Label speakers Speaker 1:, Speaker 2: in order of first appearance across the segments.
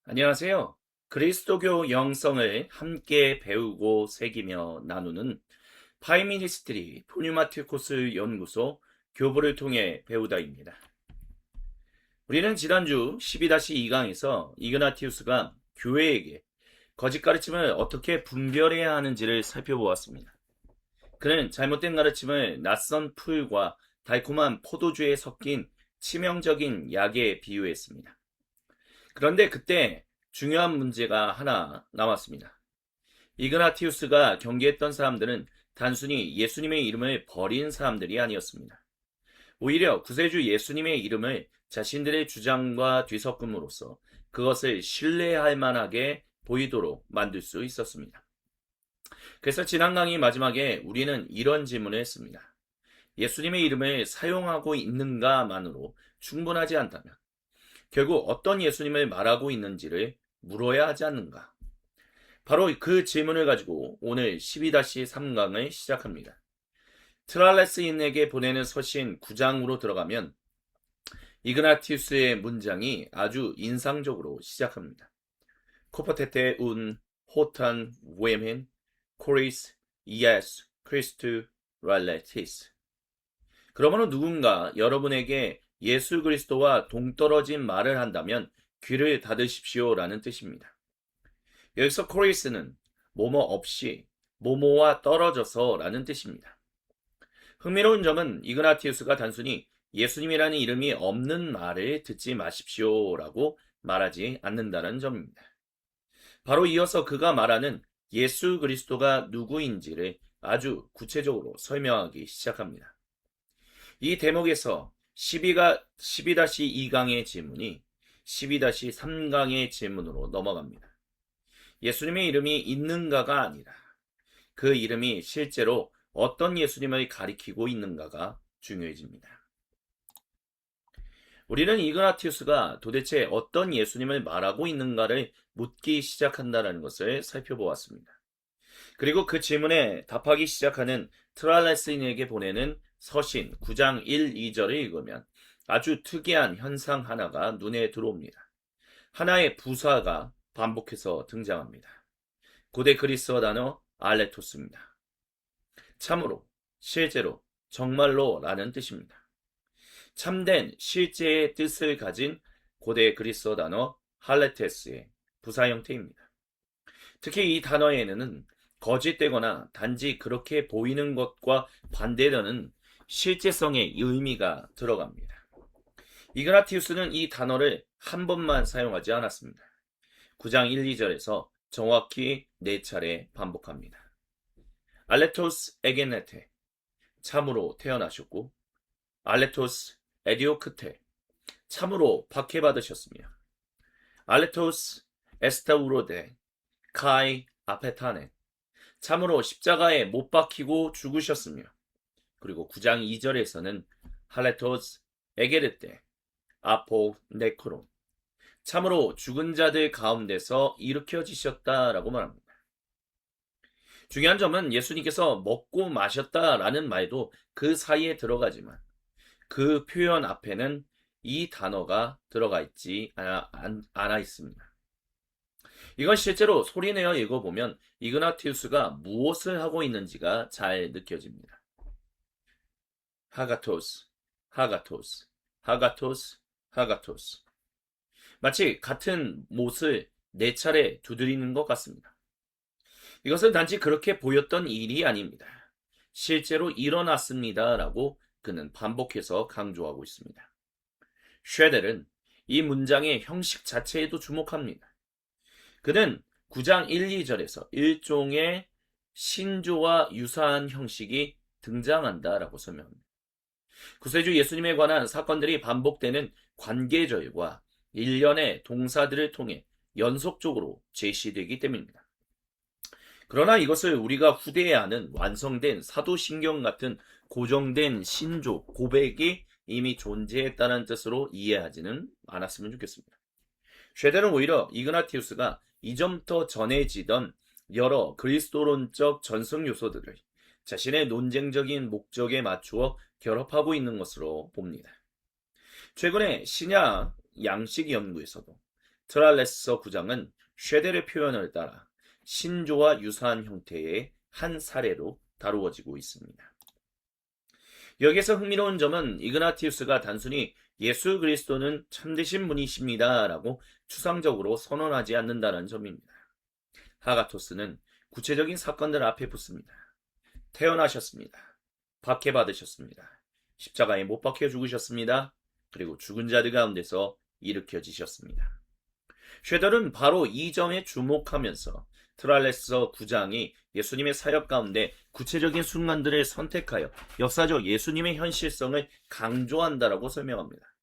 Speaker 1: 안녕하세요. 그리스도교 영성을 함께 배우고 새기며 나누는 파이미니스트리 포뉴마티코스 연구소 교보를 통해 배우다입니다. 우리는 지난주 12-2강에서 이그나티우스가 교회에게 거짓 가르침을 어떻게 분별해야 하는지를 살펴보았습니다. 그는 잘못된 가르침을 낯선 풀과 달콤한 포도주에 섞인 치명적인 약에 비유했습니다. 그런데 그때 중요한 문제가 하나 남았습니다. 이그나티우스가 경계했던 사람들은 단순히 예수님의 이름을 버린 사람들이 아니었습니다. 오히려 구세주 예수님의 이름을 자신들의 주장과 뒤섞음으로써 그것을 신뢰할 만하게 보이도록 만들 수 있었습니다. 그래서 지난 강의 마지막에 우리는 이런 질문을 했습니다. 예수님의 이름을 사용하고 있는가만으로 충분하지 않다면 결국 어떤 예수님을 말하고 있는지를 물어야 하지 않는가? 바로 그 질문을 가지고 오늘 12-3강을 시작합니다. 트랄레스인에게 보내는 서신 9장으로 들어가면 이그나티우스의 문장이 아주 인상적으로 시작합니다. 코퍼테테 운 호탄 웨멘 코리스 이에스 크리스투 랄레티스. 그러므로 누군가 여러분에게 예수 그리스도와 동떨어진 말을 한다면 귀를 닫으십시오라는 뜻입니다. 여기서 코리스는 뭐뭐 없이 뭐뭐와 떨어져서 라는 뜻입니다. 흥미로운 점은 이그나티우스가 단순히 예수님이라는 이름이 없는 말을 듣지 마십시오라고 말하지 않는다는 점입니다. 바로 이어서 그가 말하는 예수 그리스도가 누구인지를 아주 구체적으로 설명하기 시작합니다. 이 대목에서 12-2강의 질문이 12-3강의 질문으로 넘어갑니다. 예수님의 이름이 있는가가 아니라 그 이름이 실제로 어떤 예수님을 가리키고 있는가가 중요해집니다. 우리는 이그나티우스가 도대체 어떤 예수님을 말하고 있는가를 묻기 시작한다는 것을 살펴보았습니다. 그리고 그 질문에 답하기 시작하는 트랄레스인에게 보내는 서신 9장 1, 2절을 읽으면 아주 특이한 현상 하나가 눈에 들어옵니다. 하나의 부사가 반복해서 등장합니다. 고대 그리스어 단어 알레토스입니다. 참으로, 실제로, 정말로 라는 뜻입니다. 참된 실제의 뜻을 가진 고대 그리스어 단어 할레테스의 부사 형태입니다. 특히 이 단어에는 거짓되거나 단지 그렇게 보이는 것과 반대되는 실제성의 의미가 들어갑니다. 이그나티우스는 이 단어를 한 번만 사용하지 않았습니다. 9장 1, 2절에서 정확히 4차례 반복합니다. 알레토스 에게네테, 참으로 태어나셨고, 알레토스 에디오크테, 참으로 박해받으셨으며, 알레토스 에스타우로데, 카이 아페타네, 참으로 십자가에 못 박히고 죽으셨으며, 그리고 9장 2절에서는 할레토스 에게르테, 아포 네크론, 참으로 죽은 자들 가운데서 일으켜지셨다라고 말합니다. 중요한 점은 예수님께서 먹고 마셨다라는 말도 그 사이에 들어가지만 그 표현 앞에는 이 단어가 들어가 있지 않아 있습니다. 이건 실제로 소리내어 읽어보면 이그나티우스가 무엇을 하고 있는지가 잘 느껴집니다. 하가토스, 하가토스, 하가토스, 하가토스. 마치 같은 못을 4차례 두드리는 것 같습니다. 이것은 단지 그렇게 보였던 일이 아닙니다. 실제로 일어났습니다. 라고 그는 반복해서 강조하고 있습니다. 쉐델은 이 문장의 형식 자체에도 주목합니다. 그는 9장 1, 2절에서 일종의 신조와 유사한 형식이 등장한다라고 설명합니다. 구세주 예수님에 관한 사건들이 반복되는 관계절과 일련의 동사들을 통해 연속적으로 제시되기 때문입니다. 그러나 이것을 우리가 후대해야 하는 완성된 사도신경 같은 고정된 신조, 고백이 이미 존재했다는 뜻으로 이해하지는 않았으면 좋겠습니다. 쉐델은 오히려 이그나티우스가 이전부터 전해지던 여러 그리스도론적 전승 요소들을 자신의 논쟁적인 목적에 맞추어 결합하고 있는 것으로 봅니다. 최근에 신약 양식 연구에서도 트랄레서 구장은 쉐델의 표현을 따라 신조와 유사한 형태의 한 사례로 다루어지고 있습니다. 여기서 흥미로운 점은 이그나티우스가 단순히 예수 그리스도는 참되신 분이십니다 라고 추상적으로 선언하지 않는다는 점입니다. 하가토스는 구체적인 사건들 앞에 붙습니다. 태어나셨습니다. 박해받으셨습니다. 십자가에 못 박혀 죽으셨습니다. 그리고 죽은 자들 가운데서 일으켜지셨습니다. 쉐덜은 바로 이 점에 주목하면서 트랄레서 9장이 예수님의 사역 가운데 구체적인 순간들을 선택하여 역사적 예수님의 현실성을 강조한다라고 설명합니다.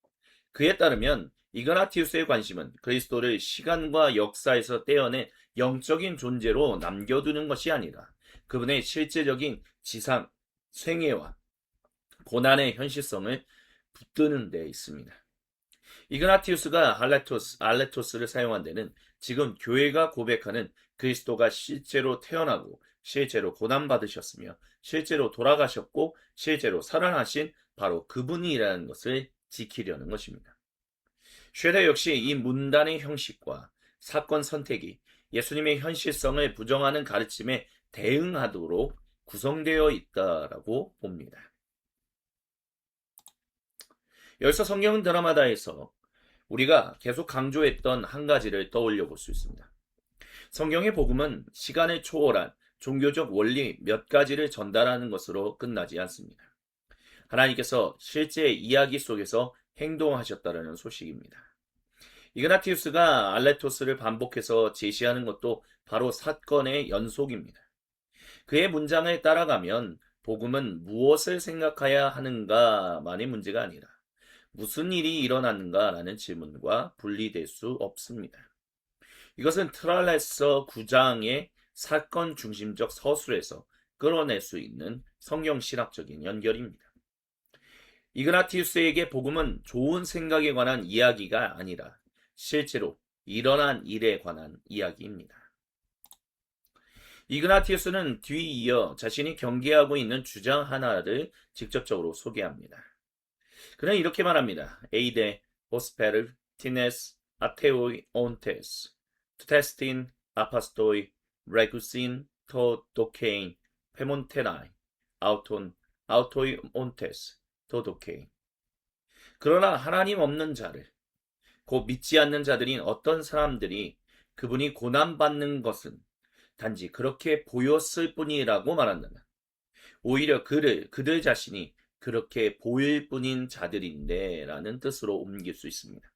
Speaker 1: 그에 따르면 이그나티우스의 관심은 그리스도를 시간과 역사에서 떼어낸 영적인 존재로 남겨두는 것이 아니라 그분의 실제적인 지상, 생애와 고난의 현실성을 붙드는 데 있습니다. 이그나티우스가 알레토스를 사용한 데는 지금 교회가 고백하는 그리스도가 실제로 태어나고 실제로 고난받으셨으며 실제로 돌아가셨고 실제로 살아나신 바로 그분이라는 것을 지키려는 것입니다. 쉐더 역시 이 문단의 형식과 사건 선택이 예수님의 현실성을 부정하는 가르침에 대응하도록 구성되어 있다라고 봅니다. 여기서 성경 드라마다에서 우리가 계속 강조했던 한 가지를 떠올려 볼 수 있습니다. 성경의 복음은 시간을 초월한 종교적 원리 몇 가지를 전달하는 것으로 끝나지 않습니다. 하나님께서 실제 이야기 속에서 행동하셨다는 소식입니다. 이그나티우스가 알레토스를 반복해서 제시하는 것도 바로 사건의 연속입니다. 그의 문장을 따라가면 복음은 무엇을 생각해야 하는가만의 문제가 아니라 무슨 일이 일어났는가라는 질문과 분리될 수 없습니다. 이것은 트랄레서 9장의 사건 중심적 서술에서 끌어낼 수 있는 성경 신학적인 연결입니다. 이그나티우스에게 복음은 좋은 생각에 관한 이야기가 아니라 실제로 일어난 일에 관한 이야기입니다. 이그나티우스는 뒤이어 자신이 경계하고 있는 주장 하나를 직접적으로 소개합니다. 그는 이렇게 말합니다. 에이데 오스페르 티네스 아테오이 온테스 투테스틴 아파스토이 레구신 토 도케인 페몬테나이 아우토이 온테스 토 도케인. 그러나 하나님 없는 자를 곧 믿지 않는 자들인 어떤 사람들이 그분이 고난받는 것은 단지 그렇게 보였을 뿐이라고 말한다면 오히려 그들 자신이 그렇게 보일 뿐인 자들인데 라는 뜻으로 옮길 수 있습니다.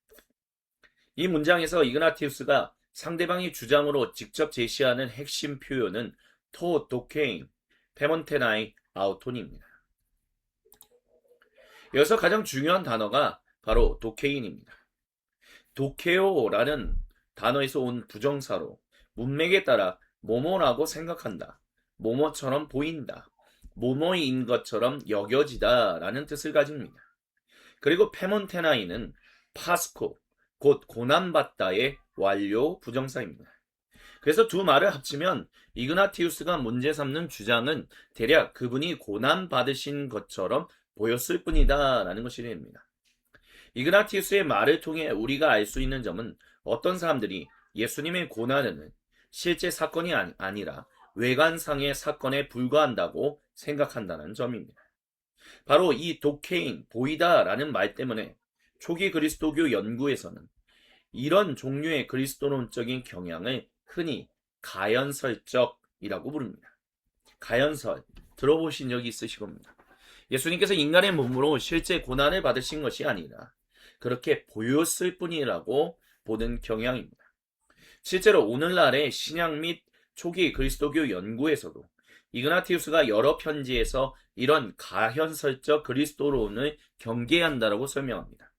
Speaker 1: 이 문장에서 이그나티우스가 상대방의 주장으로 직접 제시하는 핵심 표현은 토 도케인 페몬테나이 아우톤입니다. 여기서 가장 중요한 단어가 바로 도케인입니다. 도케오라는 단어에서 온 부정사로 문맥에 따라 뭐뭐라고 생각한다, 뭐뭐처럼 보인다, 뭐뭐인 것처럼 여겨지다 라는 뜻을 가집니다. 그리고 페몬테나이는 파스코, 곧 고난받다의 완료 부정사입니다. 그래서 두 말을 합치면 이그나티우스가 문제 삼는 주장은 대략 그분이 고난받으신 것처럼 보였을 뿐이다 라는 것이 됩니다. 이그나티우스의 말을 통해 우리가 알 수 있는 점은 어떤 사람들이 예수님의 고난은 실제 사건이 아니라 외관상의 사건에 불과한다고 생각한다는 점입니다. 바로 이 도케인, 보이다 라는 말 때문에 초기 그리스도교 연구에서는 이런 종류의 그리스도론적인 경향을 흔히 가연설적이라고 부릅니다. 가연설, 들어보신 적이 있으실 겁니다. 예수님께서 인간의 몸으로 실제 고난을 받으신 것이 아니라 그렇게 보였을 뿐이라고 보는 경향입니다. 실제로 오늘날의 신약 및 초기 그리스도교 연구에서도 이그나티우스가 여러 편지에서 이런 가현설적 그리스도론을 경계한다라고 설명합니다.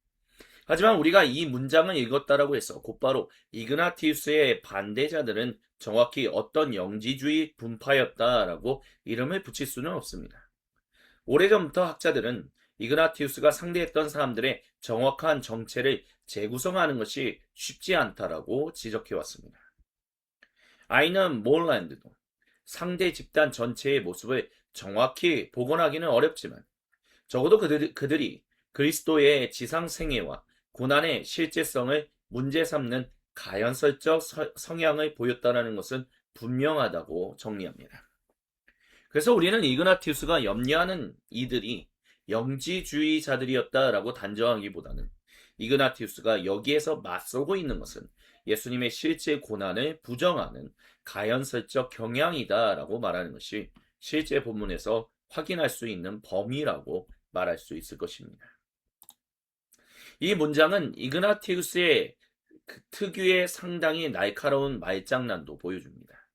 Speaker 1: 하지만 우리가 이 문장을 읽었다라고 해서 곧바로 이그나티우스의 반대자들은 정확히 어떤 영지주의 분파였다라고 이름을 붙일 수는 없습니다. 오래전부터 학자들은 이그나티우스가 상대했던 사람들의 정확한 정체를 재구성하는 것이 쉽지 않다라고 지적해왔습니다. 아이는 몰란드도 상대 집단 전체의 모습을 정확히 복원하기는 어렵지만 적어도 그들이 그리스도의 지상 생애와 고난의 실제성을 문제 삼는 가연설적 성향을 보였다는 것은 분명하다고 정리합니다. 그래서 우리는 이그나티우스가 염려하는 이들이 영지주의자들이었다라고 단정하기보다는 이그나티우스가 여기에서 맞서고 있는 것은 예수님의 실제 고난을 부정하는 가연설적 경향이다라고 말하는 것이 실제 본문에서 확인할 수 있는 범위라고 말할 수 있을 것입니다. 이 문장은 이그나티우스의 특유의 상당히 날카로운 말장난도 보여줍니다.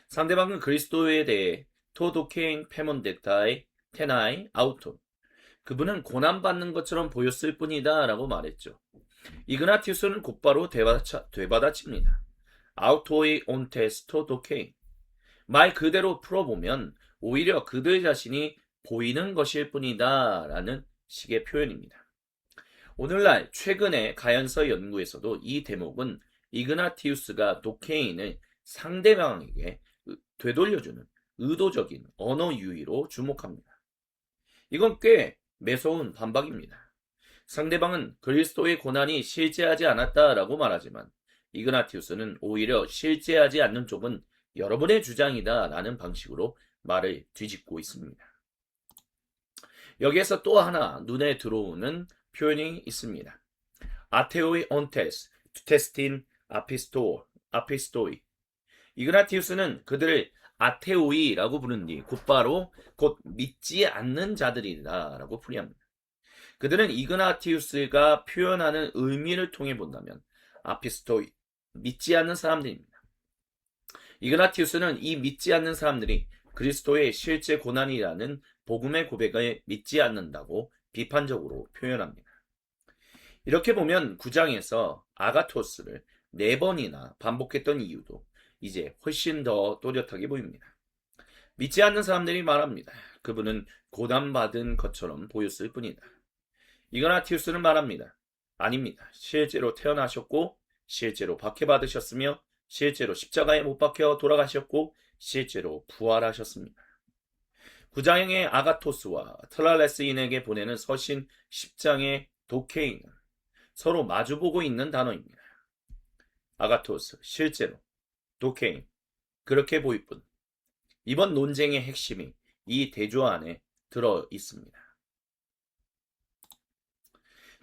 Speaker 1: 상대방은 그리스도에 대해 토도케인 페몬데타이 테나이 아우토, 그분은 고난받는 것처럼 보였을 뿐이다 라고 말했죠. 이그나티우스는 곧바로 되받아칩니다. 아우토이 온테스토 도케인, 말 그대로 풀어보면 오히려 그들 자신이 보이는 것일 뿐이다 라는 식의 표현입니다. 오늘날 최근의 가연서 연구에서도 이 대목은 이그나티우스가 도케인을 상대방에게 되돌려주는 의도적인 언어 유희로 주목합니다. 이건 꽤 매서운 반박입니다. 상대방은 그리스도의 고난이 실제하지 않았다라고 말하지만 이그나티우스는 오히려 실제하지 않는 쪽은 여러분의 주장이다 라는 방식으로 말을 뒤집고 있습니다. 여기에서 또 하나 눈에 들어오는 표현이 있습니다. 아테오이 온테스, 투테스틴 아피스토이. 이그나티우스는 그들을 아테오이라고 부른 뒤 곧바로 곧 믿지 않는 자들이다 라고 풀이합니다. 그들은 이그나티우스가 표현하는 의미를 통해 본다면 아피스토이, 믿지 않는 사람들입니다. 이그나티우스는 이 믿지 않는 사람들이 그리스도의 실제 고난이라는 복음의 고백을 믿지 않는다고 비판적으로 표현합니다. 이렇게 보면 9장에서 아가토스를 4번이나 반복했던 이유도 이제 훨씬 더 또렷하게 보입니다. 믿지 않는 사람들이 말합니다. 그분은 고난받은 것처럼 보였을 뿐이다. 이그나티우스는 말합니다. 아닙니다. 실제로 태어나셨고 실제로 박해받으셨으며 실제로 십자가에 못 박혀 돌아가셨고 실제로 부활하셨습니다. 9장의 아가토스와 트랄레스인에게 보내는 서신 10장의 도케인은 서로 마주보고 있는 단어입니다. 아가토스, 실제로, 도케인, 그렇게 보일 뿐. 이번 논쟁의 핵심이 이 대조 안에 들어 있습니다.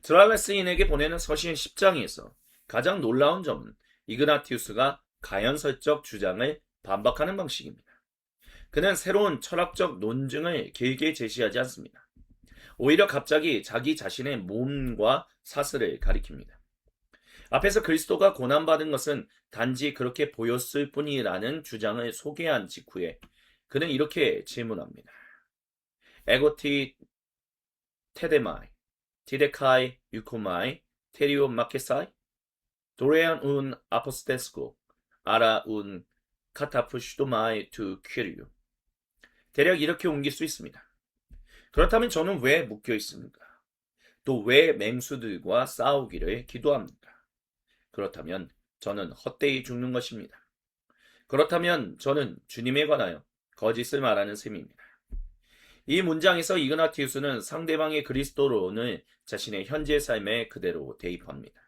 Speaker 1: 트랄레스인에게 보내는 서신 10장에서 가장 놀라운 점은 이그나티우스가 가연설적 주장을 반박하는 방식입니다. 그는 새로운 철학적 논증을 길게 제시하지 않습니다. 오히려 갑자기 자기 자신의 몸과 사슬을 가리킵니다. 앞에서 그리스도가 고난받은 것은 단지 그렇게 보였을 뿐이라는 주장을 소개한 직후에 그는 이렇게 질문합니다. 에고티 테데마이, 티데카이 유코마이, 테리오 마케사이, 도레안 운 아포스테스코, 아라 운 카타푸시도마이 투 퀴리오. 대략 이렇게 옮길 수 있습니다. 그렇다면 저는 왜 묶여 있습니까? 또 왜 맹수들과 싸우기를 기도합니까? 그렇다면 저는 헛되이 죽는 것입니다. 그렇다면 저는 주님에 관하여 거짓을 말하는 셈입니다. 이 문장에서 이그나티우스는 상대방의 그리스도론을 자신의 현재 삶에 그대로 대입합니다.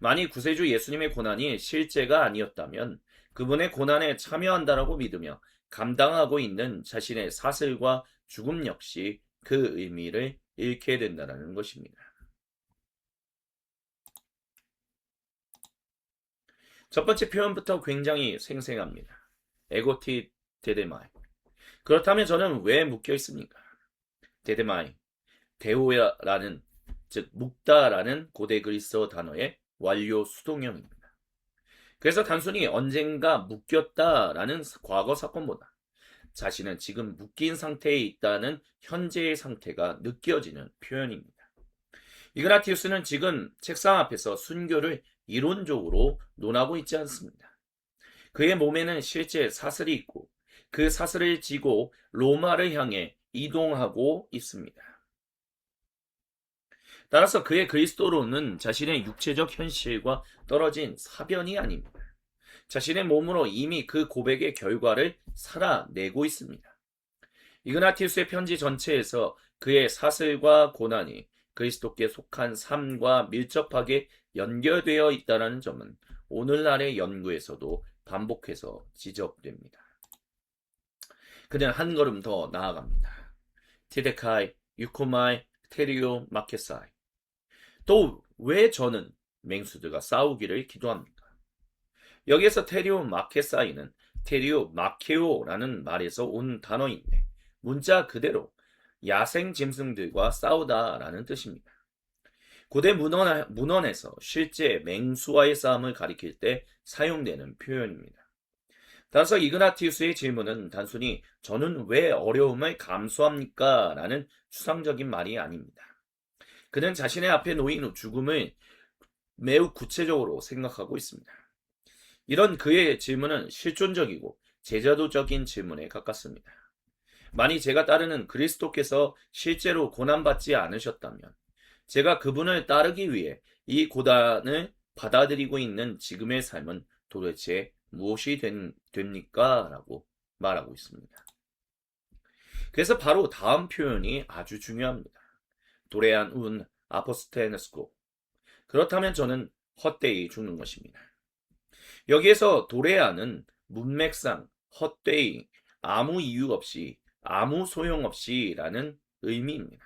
Speaker 1: 만일 구세주 예수님의 고난이 실제가 아니었다면 그분의 고난에 참여한다라고 믿으며 감당하고 있는 자신의 사슬과 죽음 역시 그 의미를 잃게 된다는 것입니다. 첫 번째 표현부터 굉장히 생생합니다. 에고티 데데마이. 그렇다면 저는 왜 묶여 있습니까? 데데마이, 데오야라는, 즉 묶다라는 고대 그리스어 단어의 완료 수동형입니다. 그래서 단순히 언젠가 묶였다라는 과거 사건보다 자신은 지금 묶인 상태에 있다는 현재의 상태가 느껴지는 표현입니다. 이그나티우스는 지금 책상 앞에서 순교를 이론적으로 논하고 있지 않습니다. 그의 몸에는 실제 사슬이 있고 그 사슬을 지고 로마를 향해 이동하고 있습니다. 따라서 그의 그리스도로는 자신의 육체적 현실과 떨어진 사변이 아닙니다. 자신의 몸으로 이미 그 고백의 결과를 살아내고 있습니다. 이그나티우스의 편지 전체에서 그의 사슬과 고난이 그리스도께 속한 삶과 밀접하게 연결되어 있다는 점은 오늘날의 연구에서도 반복해서 지적됩니다. 그는 한 걸음 더 나아갑니다. 티데카이, 유코마이, 테리오, 마케사이. 또 왜 저는 맹수들과 싸우기를 기도합니까? 여기에서 테리오 마케사이는 테리오 마케오라는 말에서 온 단어인데 문자 그대로 야생 짐승들과 싸우다라는 뜻입니다. 고대 문헌에서 실제 맹수와의 싸움을 가리킬 때 사용되는 표현입니다. 따라서 이그나티우스의 질문은 단순히 저는 왜 어려움을 감수합니까? 라는 추상적인 말이 아닙니다. 그는 자신의 앞에 놓인 죽음을 매우 구체적으로 생각하고 있습니다. 이런 그의 질문은 실존적이고 제자도적인 질문에 가깝습니다. 만일 제가 따르는 그리스도께서 실제로 고난받지 않으셨다면 제가 그분을 따르기 위해 이 고난을 받아들이고 있는 지금의 삶은 도대체 무엇이 됩니까? 라고 말하고 있습니다. 그래서 바로 다음 표현이 아주 중요합니다. 도레안 운 아포스테네스코. 그렇다면 저는 헛되이 죽는 것입니다. 여기에서 도레아는 문맥상 헛되이 아무 이유 없이 아무 소용 없이라는 의미입니다.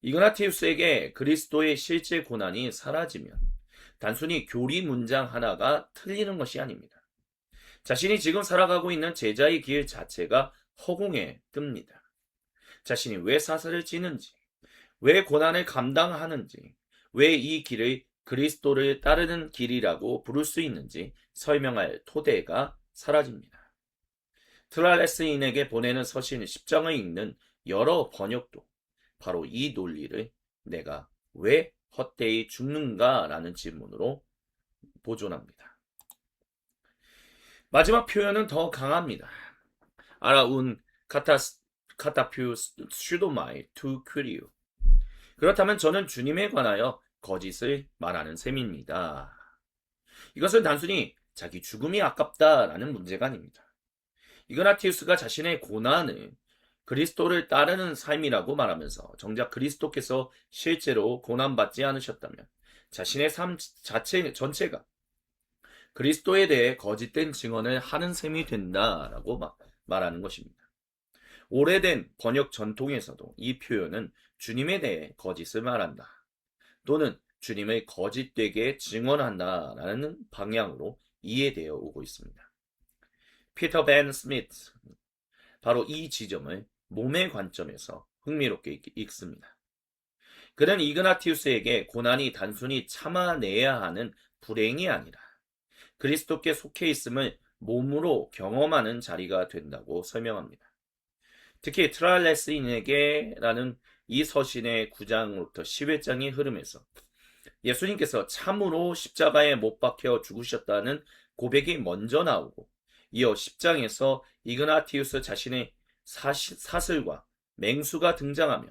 Speaker 1: 이그나티우스에게 그리스도의 실제 고난이 사라지면 단순히 교리 문장 하나가 틀리는 것이 아닙니다. 자신이 지금 살아가고 있는 제자의 길 자체가 허공에 뜹니다. 자신이 왜 사슬을 찌는지, 왜 고난을 감당하는지, 왜 이 길을 그리스도를 따르는 길이라고 부를 수 있는지 설명할 토대가 사라집니다. 트랄레스인에게 보내는 서신 10장을 읽는 여러 번역도 바로 이 논리를 내가 왜 헛되이 죽는가라는 질문으로 보존합니다. 마지막 표현은 더 강합니다. 아라운 카타퓨 슈도마이 투 큐리우. 그렇다면 저는 주님에 관하여 거짓을 말하는 셈입니다. 이것은 단순히 자기 죽음이 아깝다라는 문제가 아닙니다. 이그나티우스가 자신의 고난을 그리스도를 따르는 삶이라고 말하면서 정작 그리스도께서 실제로 고난받지 않으셨다면 자신의 삶 전체가 그리스도에 대해 거짓된 증언을 하는 셈이 된다라고 말하는 것입니다. 오래된 번역 전통에서도 이 표현은 주님에 대해 거짓을 말한다 또는 주님을 거짓되게 증언한다라는 방향으로 이해되어 오고 있습니다. 피터 벤 스미트, 바로 이 지점을 몸의 관점에서 흥미롭게 읽습니다. 그는 이그나티우스에게 고난이 단순히 참아내야 하는 불행이 아니라 그리스도께 속해 있음을 몸으로 경험하는 자리가 된다고 설명합니다. 특히 트랄레스인에게라는 이 서신의 9장부터 10회장의 흐름에서 예수님께서 참으로 십자가에 못 박혀 죽으셨다는 고백이 먼저 나오고 이어 10장에서 이그나티우스 자신의 사슬과 맹수가 등장하며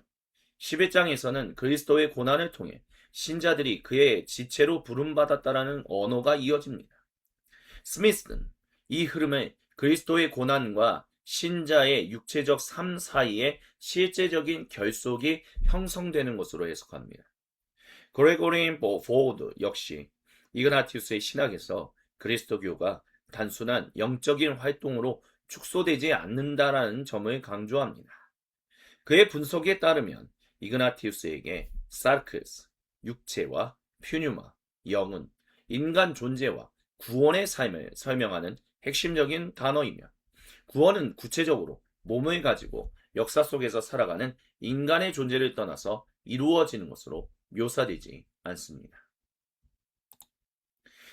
Speaker 1: 11장에서는 그리스도의 고난을 통해 신자들이 그의 지체로 부름받았다라는 언어가 이어집니다. 스미스는 이 흐름을 그리스도의 고난과 신자의 육체적 삶 사이에 실제적인 결속이 형성되는 것으로 해석합니다. 그레고린 포워드 역시 이그나티우스의 신학에서 그리스도교가 단순한 영적인 활동으로 축소되지 않는다라는 점을 강조합니다. 그의 분석에 따르면 이그나티우스에게 사르크스, 육체와 퓨뉴마, 영은 인간 존재와 구원의 삶을 설명하는 핵심적인 단어이며 구원은 구체적으로 몸을 가지고 역사 속에서 살아가는 인간의 존재를 떠나서 이루어지는 것으로 묘사되지 않습니다.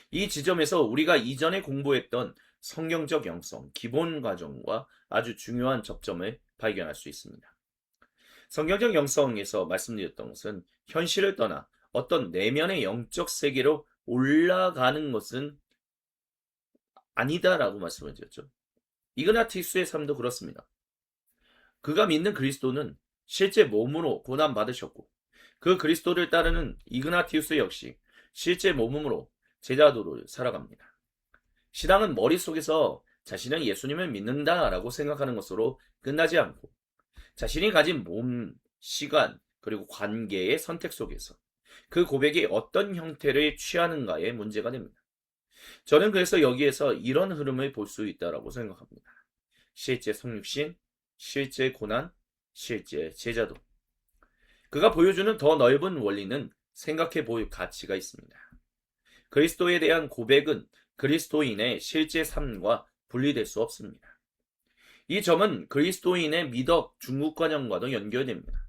Speaker 1: 이 지점에서 우리가 이전에 공부했던 성경적 영성 기본 과정과 아주 중요한 접점을 발견할 수 있습니다. 성경적 영성에서 말씀드렸던 것은 현실을 떠나 어떤 내면의 영적 세계로 올라가는 것은 아니다라고 말씀을 드렸죠. 이그나티우스의 삶도 그렇습니다. 그가 믿는 그리스도는 실제 몸으로 고난받으셨고 그 그리스도를 따르는 이그나티우스 역시 실제 몸으로 제자도를 살아갑니다. 신앙은 머릿속에서 자신은 예수님을 믿는다라고 생각하는 것으로 끝나지 않고 자신이 가진 몸, 시간, 그리고 관계의 선택 속에서 그 고백이 어떤 형태를 취하는가에 문제가 됩니다. 저는 그래서 여기에서 이런 흐름을 볼 수 있다고 생각합니다. 실제 성육신, 실제 고난, 실제 제자도. 그가 보여주는 더 넓은 원리는 생각해 볼 가치가 있습니다. 그리스도에 대한 고백은 그리스도인의 실제 삶과 분리될 수 없습니다. 이 점은 그리스도인의 미덕 중국관념과도 연결됩니다.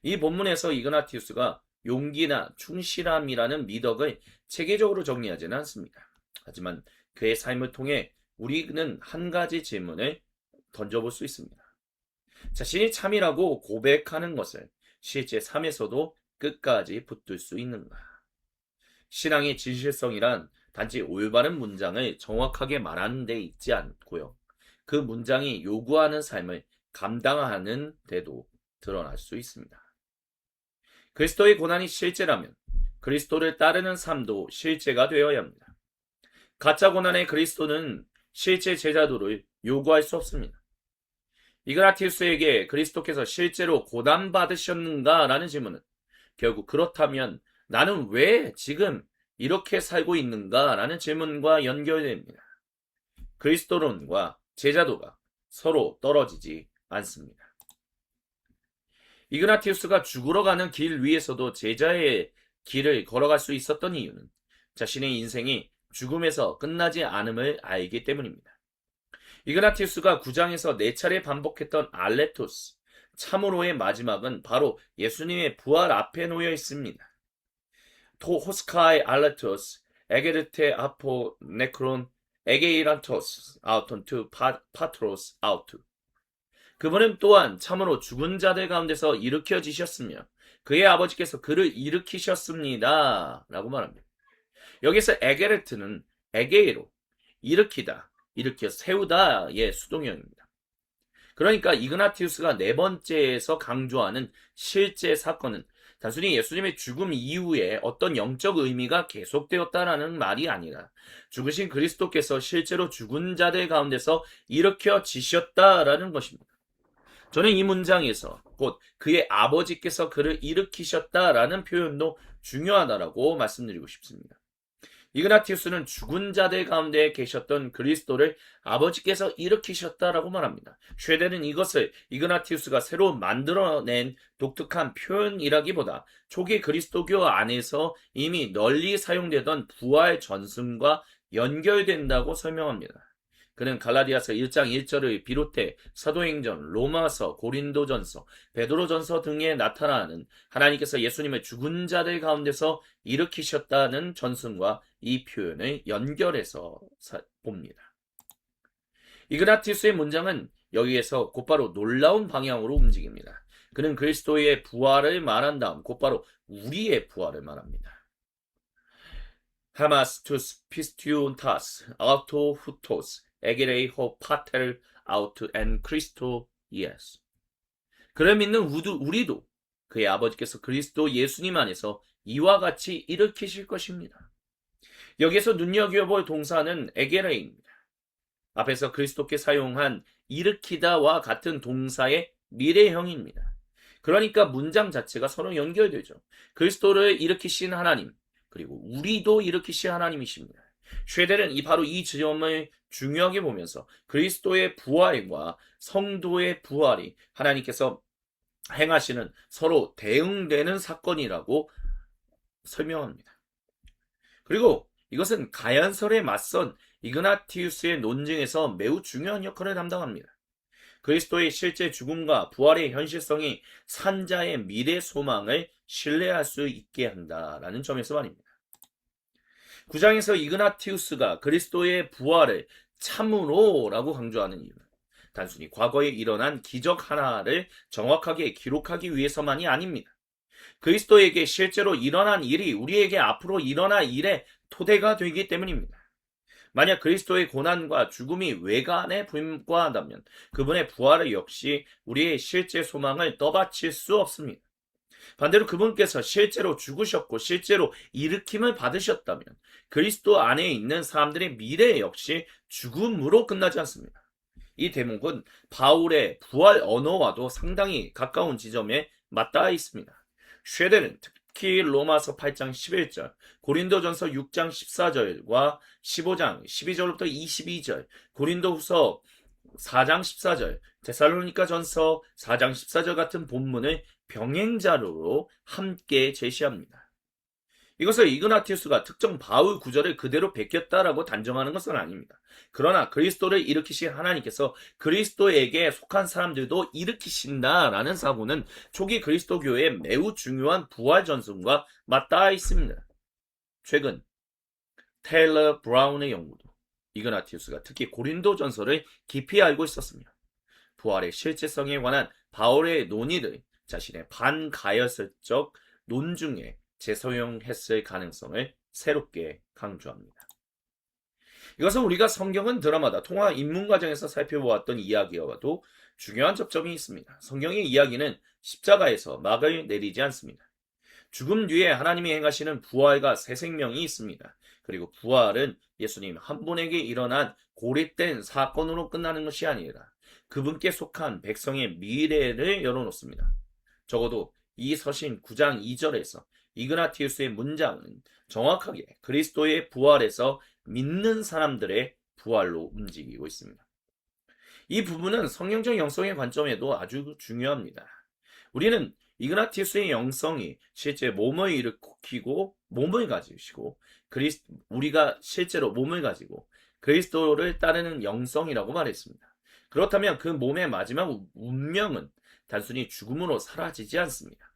Speaker 1: 이 본문에서 이그나티우스가 용기나 충실함이라는 미덕을 체계적으로 정리하지는 않습니다. 하지만 그의 삶을 통해 우리는 한 가지 질문을 던져볼 수 있습니다. 자신이 참이라고 고백하는 것을 실제 삶에서도 끝까지 붙들 수 있는가? 신앙의 진실성이란 단지 올바른 문장을 정확하게 말하는 데 있지 않고요. 그 문장이 요구하는 삶을 감당하는 데도 드러날 수 있습니다. 그리스도의 고난이 실제라면 그리스도를 따르는 삶도 실제가 되어야 합니다. 가짜 고난의 그리스도는 실제 제자도를 요구할 수 없습니다. 이그나티우스에게 그리스도께서 실제로 고난받으셨는가? 라는 질문은 결국 그렇다면 나는 왜 지금 이렇게 살고 있는가? 라는 질문과 연결됩니다. 그리스도론과 제자도가 서로 떨어지지 않습니다. 이그나티우스가 죽으러 가는 길 위에서도 제자의 길을 걸어갈 수 있었던 이유는 자신의 인생이 죽음에서 끝나지 않음을 알기 때문입니다. 이그나티우스가 9장에서 4차례 반복했던 알레토스, 참으로의 마지막은 바로 예수님의 부활 앞에 놓여 있습니다. 토 호스카이 알레토스, 에게르테 아포 네크론, 에게이란토스, 아우톤 투 파트로스 아우투. 그분은 또한 참으로 죽은 자들 가운데서 일으켜지셨으며 그의 아버지께서 그를 일으키셨습니다. 라고 말합니다. 여기서 에게르트는 에게이로, 일으키다, 일으켜 세우다의 수동형입니다. 그러니까 이그나티우스가 4번째에서 강조하는 실제 사건은 단순히 예수님의 죽음 이후에 어떤 영적 의미가 계속되었다라는 말이 아니라 죽으신 그리스도께서 실제로 죽은 자들 가운데서 일으켜지셨다라는 것입니다. 저는 이 문장에서 곧 그의 아버지께서 그를 일으키셨다라는 표현도 중요하다라고 말씀드리고 싶습니다. 이그나티우스는 죽은 자들 가운데 계셨던 그리스도를 아버지께서 일으키셨다라고 말합니다. 쉐델은 이것을 이그나티우스가 새로 만들어낸 독특한 표현이라기보다 초기 그리스도교 안에서 이미 널리 사용되던 부활 전승과 연결된다고 설명합니다. 그는 갈라디아서 1장 1절을 비롯해 사도행전, 로마서, 고린도전서, 베드로전서 등에 나타나는 하나님께서 예수님을 죽은 자들 가운데서 일으키셨다는 전승과 이 표현을 연결해서 봅니다. 이그나티우스의 문장은 여기에서 곧바로 놀라운 방향으로 움직입니다. 그는 그리스도의 부활을 말한 다음 곧바로 우리의 부활을 말합니다. 하마스 투스 피스티온타스 아우토 후토스 에게레이 호 파텔 아우트 엔 크리스토 예스. 그를 믿는 우리도 그의 아버지께서 그리스도 예수님 안에서 이와 같이 일으키실 것입니다. 여기서 눈여겨볼 동사는 에게레이입니다. 앞에서 그리스도께 사용한 일으키다와 같은 동사의 미래형입니다. 그러니까 문장 자체가 서로 연결되죠. 그리스도를 일으키신 하나님, 그리고 우리도 일으키신 하나님이십니다. 쉐델은 바로 이 지점을 중요하게 보면서 그리스도의 부활과 성도의 부활이 하나님께서 행하시는 서로 대응되는 사건이라고 설명합니다. 그리고 이것은 가얀설에 맞선 이그나티우스의 논증에서 매우 중요한 역할을 담당합니다. 그리스도의 실제 죽음과 부활의 현실성이 산자의 미래 소망을 신뢰할 수 있게 한다라는 점에서 말입니다. 9장에서 이그나티우스가 그리스도의 부활을 참으로라고 강조하는 이유는 단순히 과거에 일어난 기적 하나를 정확하게 기록하기 위해서만이 아닙니다. 그리스도에게 실제로 일어난 일이 우리에게 앞으로 일어날 일의 토대가 되기 때문입니다. 만약 그리스도의 고난과 죽음이 외관에 불과하다면 그분의 부활을 역시 우리의 실제 소망을 떠받칠 수 없습니다. 반대로 그분께서 실제로 죽으셨고 실제로 일으킴을 받으셨다면 그리스도 안에 있는 사람들의 미래 역시 죽음으로 끝나지 않습니다. 이 대목은 바울의 부활 언어와도 상당히 가까운 지점에 맞닿아 있습니다. 쉐데는 특히 로마서 8장 11절, 고린도전서 6장 14절과 15장 12절부터 22절, 고린도후서 4장 14절, 데살로니가전서 4장 14절 같은 본문을 병행자료로 함께 제시합니다. 이것을 이그나티우스가 특정 바울 구절을 그대로 베꼈다라고 단정하는 것은 아닙니다. 그러나 그리스도를 일으키신 하나님께서 그리스도에게 속한 사람들도 일으키신다라는 사고는 초기 그리스도교의 매우 중요한 부활 전승과 맞닿아 있습니다. 최근 테일러 브라운의 연구도 이그나티우스가 특히 고린도 전서를 깊이 알고 있었으며 부활의 실제성에 관한 바울의 논의를 자신의 반가열설적 논중에 재소용했을 가능성을 새롭게 강조합니다. 이것은 우리가 성경은 드라마다 통화 입문 과정에서 살펴보았던 이야기와도 중요한 접점이 있습니다. 성경의 이야기는 십자가에서 막을 내리지 않습니다. 죽음 뒤에 하나님이 행하시는 부활과 새 생명이 있습니다. 그리고 부활은 예수님 한 분에게 일어난 고립된 사건으로 끝나는 것이 아니라 그분께 속한 백성의 미래를 열어놓습니다. 적어도 이 서신 9장 2절에서 이그나티우스의 문장은 정확하게 그리스도의 부활에서 믿는 사람들의 부활로 움직이고 있습니다. 이 부분은 성경적 영성의 관점에도 아주 중요합니다. 우리는 이그나티우스의 영성이 실제 몸을 일으키고 몸을 가지시고 우리가 실제로 몸을 가지고 그리스도를 따르는 영성이라고 말했습니다. 그렇다면 그 몸의 마지막 운명은 단순히 죽음으로 사라지지 않습니다.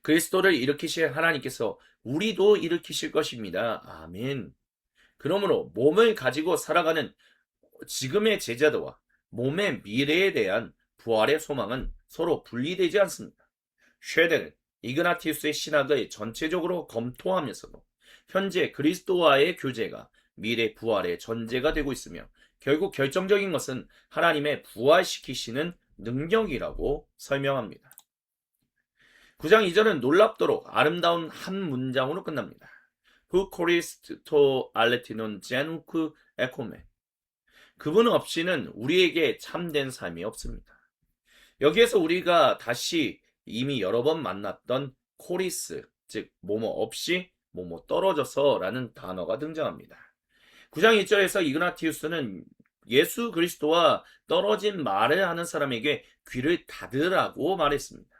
Speaker 1: 그리스도를 일으키실 하나님께서 우리도 일으키실 것입니다. 아멘. 그러므로 몸을 가지고 살아가는 지금의 제자도와 몸의 미래에 대한 부활의 소망은 서로 분리되지 않습니다. 쉐데는 이그나티우스의 신학을 전체적으로 검토하면서도 현재 그리스도와의 교제가 미래 부활의 전제가 되고 있으며 결국 결정적인 것은 하나님의 부활시키시는 능력이라고 설명합니다. 9장 2절은 놀랍도록 아름다운 한 문장으로 끝납니다. Who Christo aletinon genuk ecome. 그분 없이는 우리에게 참된 삶이 없습니다. 여기에서 우리가 다시 이미 여러 번 만났던 코리스, 즉 뭐뭐 없이 뭐뭐 떨어져서 라는 단어가 등장합니다. 9장 1절에서 이그나티우스는 예수 그리스도와 떨어진 말을 하는 사람에게 귀를 닫으라고 말했습니다.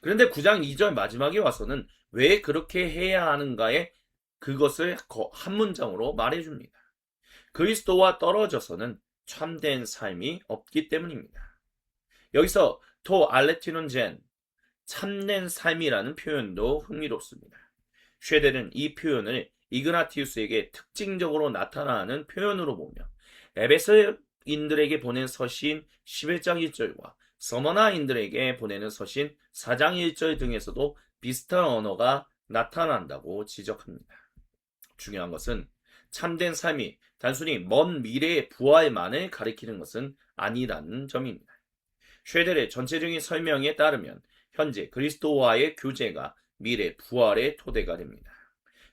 Speaker 1: 그런데 9장 2절 마지막에 와서는 왜 그렇게 해야 하는가에 그것을 한 문장으로 말해줍니다. 그리스도와 떨어져서는 참된 삶이 없기 때문입니다. 여기서 토 알레티논 젠, 참된 삶이라는 표현도 흥미롭습니다. 쉐데는 이 표현을 이그나티우스에게 특징적으로 나타나는 표현으로 보며 에베소인들에게 보낸 서신 11장 1절과 서머나인들에게 보내는 서신 4장 1절 등에서도 비슷한 언어가 나타난다고 지적합니다. 중요한 것은 참된 삶이 단순히 먼 미래의 부활만을 가리키는 것은 아니라는 점입니다. 쉐델의 전체적인 설명에 따르면 현재 그리스도와의 교제가 미래 부활의 토대가 됩니다.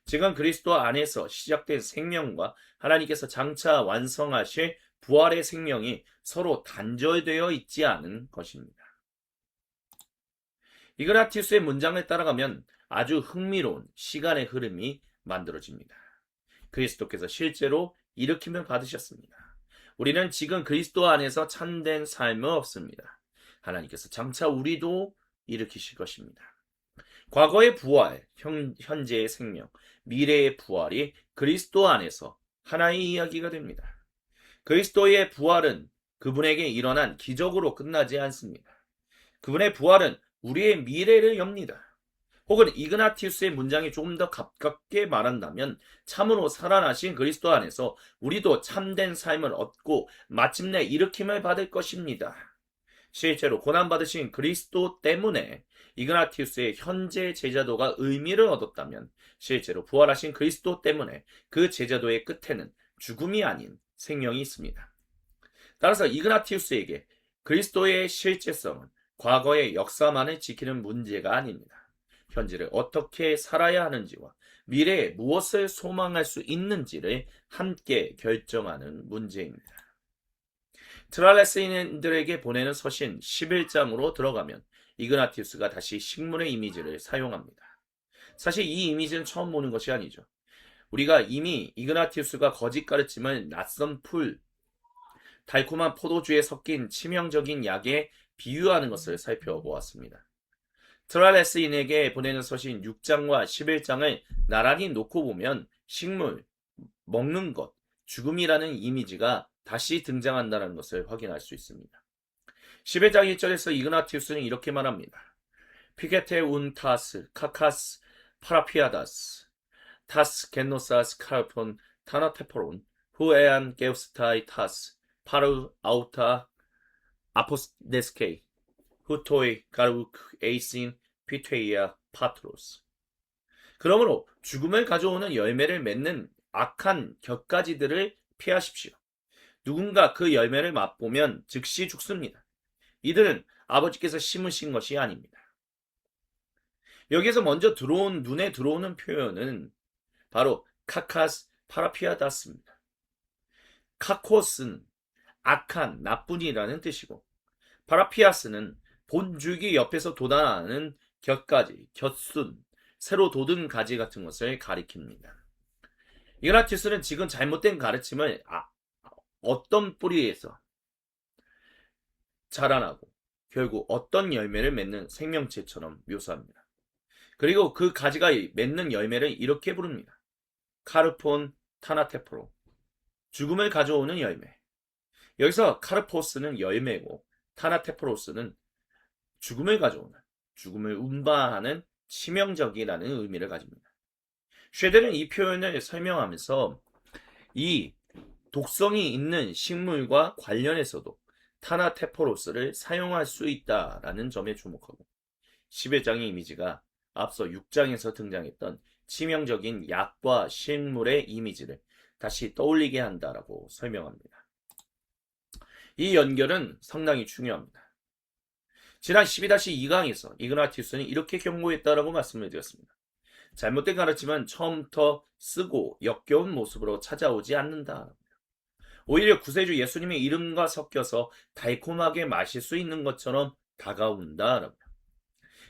Speaker 1: 지금 그리스도 안에서 시작된 생명과 하나님께서 장차 완성하실 부활의 생명이 서로 단절되어 있지 않은 것입니다. 이그나티우스의 문장을 따라가면 아주 흥미로운 시간의 흐름이 만들어집니다. 그리스도께서 실제로 일으킴을 받으셨습니다. 우리는 지금 그리스도 안에서 참된 삶은 없습니다. 하나님께서 장차 우리도 일으키실 것입니다. 과거의 부활, 현재의 생명, 미래의 부활이 그리스도 안에서 하나의 이야기가 됩니다. 그리스도의 부활은 그분에게 일어난 기적으로 끝나지 않습니다. 그분의 부활은 우리의 미래를 엽니다. 혹은 이그나티우스의 문장이 조금 더 가깝게 말한다면 참으로 살아나신 그리스도 안에서 우리도 참된 삶을 얻고 마침내 일으킴을 받을 것입니다. 실제로 고난받으신 그리스도 때문에 이그나티우스의 현재 제자도가 의미를 얻었다면 실제로 부활하신 그리스도 때문에 그 제자도의 끝에는 죽음이 아닌 생명이 있습니다. 따라서 이그나티우스에게 그리스도의 실제성은 과거의 역사만을 지키는 문제가 아닙니다. 현재를 어떻게 살아야 하는지와 미래에 무엇을 소망할 수 있는지를 함께 결정하는 문제입니다. 트랄레스인들에게 보내는 서신 11장으로 들어가면 이그나티우스가 다시 식물의 이미지를 사용합니다. 사실 이 이미지는 처음 보는 것이 아니죠. 우리가 이미 이그나티우스가 거짓 가르침을 낯선 풀, 달콤한 포도주에 섞인 치명적인 약에 비유하는 것을 살펴보았습니다. 트랄레스인에게 보내는 서신 6장과 11장을 나란히 놓고 보면 식물, 먹는 것, 죽음이라는 이미지가 다시 등장한다는 것을 확인할 수 있습니다. 11장 1절에서 이그나티우스는 이렇게 말합니다. 피게테 운 타스, 카카스, 파라피아다스, 타스 겐노사스 카르폰, 타나테포론, 후에안 게우스타이 타스, 파르 아우타 아포스데스케이, 후토이 가르우크 에이신 피테이아 파트로스. 그러므로 죽음을 가져오는 열매를 맺는 악한 곁가지들을 피하십시오. 누군가 그 열매를 맛보면 즉시 죽습니다. 이들은 아버지께서 심으신 것이 아닙니다. 여기에서 먼저 눈에 들어오는 표현은 바로 카카스 파라피아다스입니다. 카코스는 악한, 나쁜이라는 뜻이고 파라피아스는 본줄기 옆에서 돋아나는 곁가지, 곁순, 새로 돋은 가지 같은 것을 가리킵니다. 이그나티우스는 지금 잘못된 가르침을 어떤 뿌리에서 자라나고 결국 어떤 열매를 맺는 생명체처럼 묘사합니다. 그리고 그 가지가 맺는 열매를 이렇게 부릅니다. 카르폰 타나테프로, 죽음을 가져오는 열매. 여기서 카르포스는 열매고 타나테프로스는 죽음을 가져오는, 죽음을 운반하는 치명적이라는 의미를 가집니다. 쉐델은 이 표현을 설명하면서 이 독성이 있는 식물과 관련해서도 타나테포로스를 사용할 수 있다라는 점에 주목하고 11장의 이미지가 앞서 6장에서 등장했던 치명적인 약과 식물의 이미지를 다시 떠올리게 한다라고 설명합니다. 이 연결은 상당히 중요합니다. 지난 12-2강에서 이그나티우스는 이렇게 경고했다라고 말씀을 드렸습니다. 잘못된 가르침은 처음부터 쓰고 역겨운 모습으로 찾아오지 않는다. 오히려 구세주 예수님의 이름과 섞여서 달콤하게 마실 수 있는 것처럼 다가온다.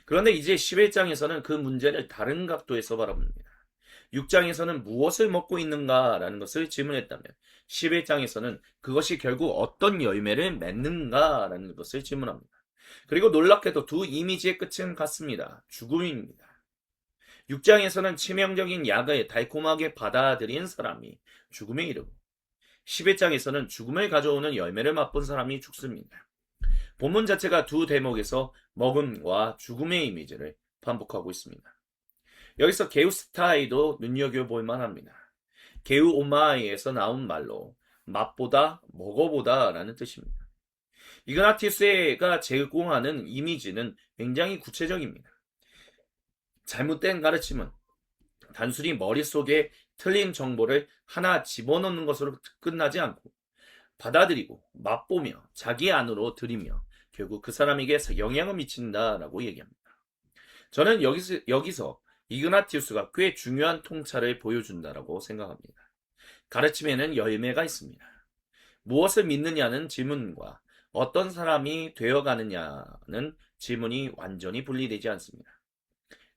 Speaker 1: 그런데 이제 11장에서는 그 문제를 다른 각도에서 바라봅니다. 6장에서는 무엇을 먹고 있는가라는 것을 질문했다면 11장에서는 그것이 결국 어떤 열매를 맺는가라는 것을 질문합니다. 그리고 놀랍게도 두 이미지의 끝은 같습니다. 죽음입니다. 6장에서는 치명적인 약을 달콤하게 받아들인 사람이 죽음에 이르고 11장에서는 죽음을 가져오는 열매를 맛본 사람이 죽습니다. 본문 자체가 두 대목에서 먹음과 죽음의 이미지를 반복하고 있습니다. 여기서 게우스타이도 눈여겨볼 만합니다. 게우오마이에서 나온 말로 맛보다 먹어보다 라는 뜻입니다. 이그나티우스가 제공하는 이미지는 굉장히 구체적입니다. 잘못된 가르침은 단순히 머릿속에 틀린 정보를 하나 집어넣는 것으로 끝나지 않고 받아들이고 맛보며 자기 안으로 들이며 결국 그 사람에게 영향을 미친다라고 얘기합니다. 저는 여기서 이그나티우스가 꽤 중요한 통찰을 보여준다라고 생각합니다. 가르침에는 열매가 있습니다. 무엇을 믿느냐는 질문과 어떤 사람이 되어가느냐는 질문이 완전히 분리되지 않습니다.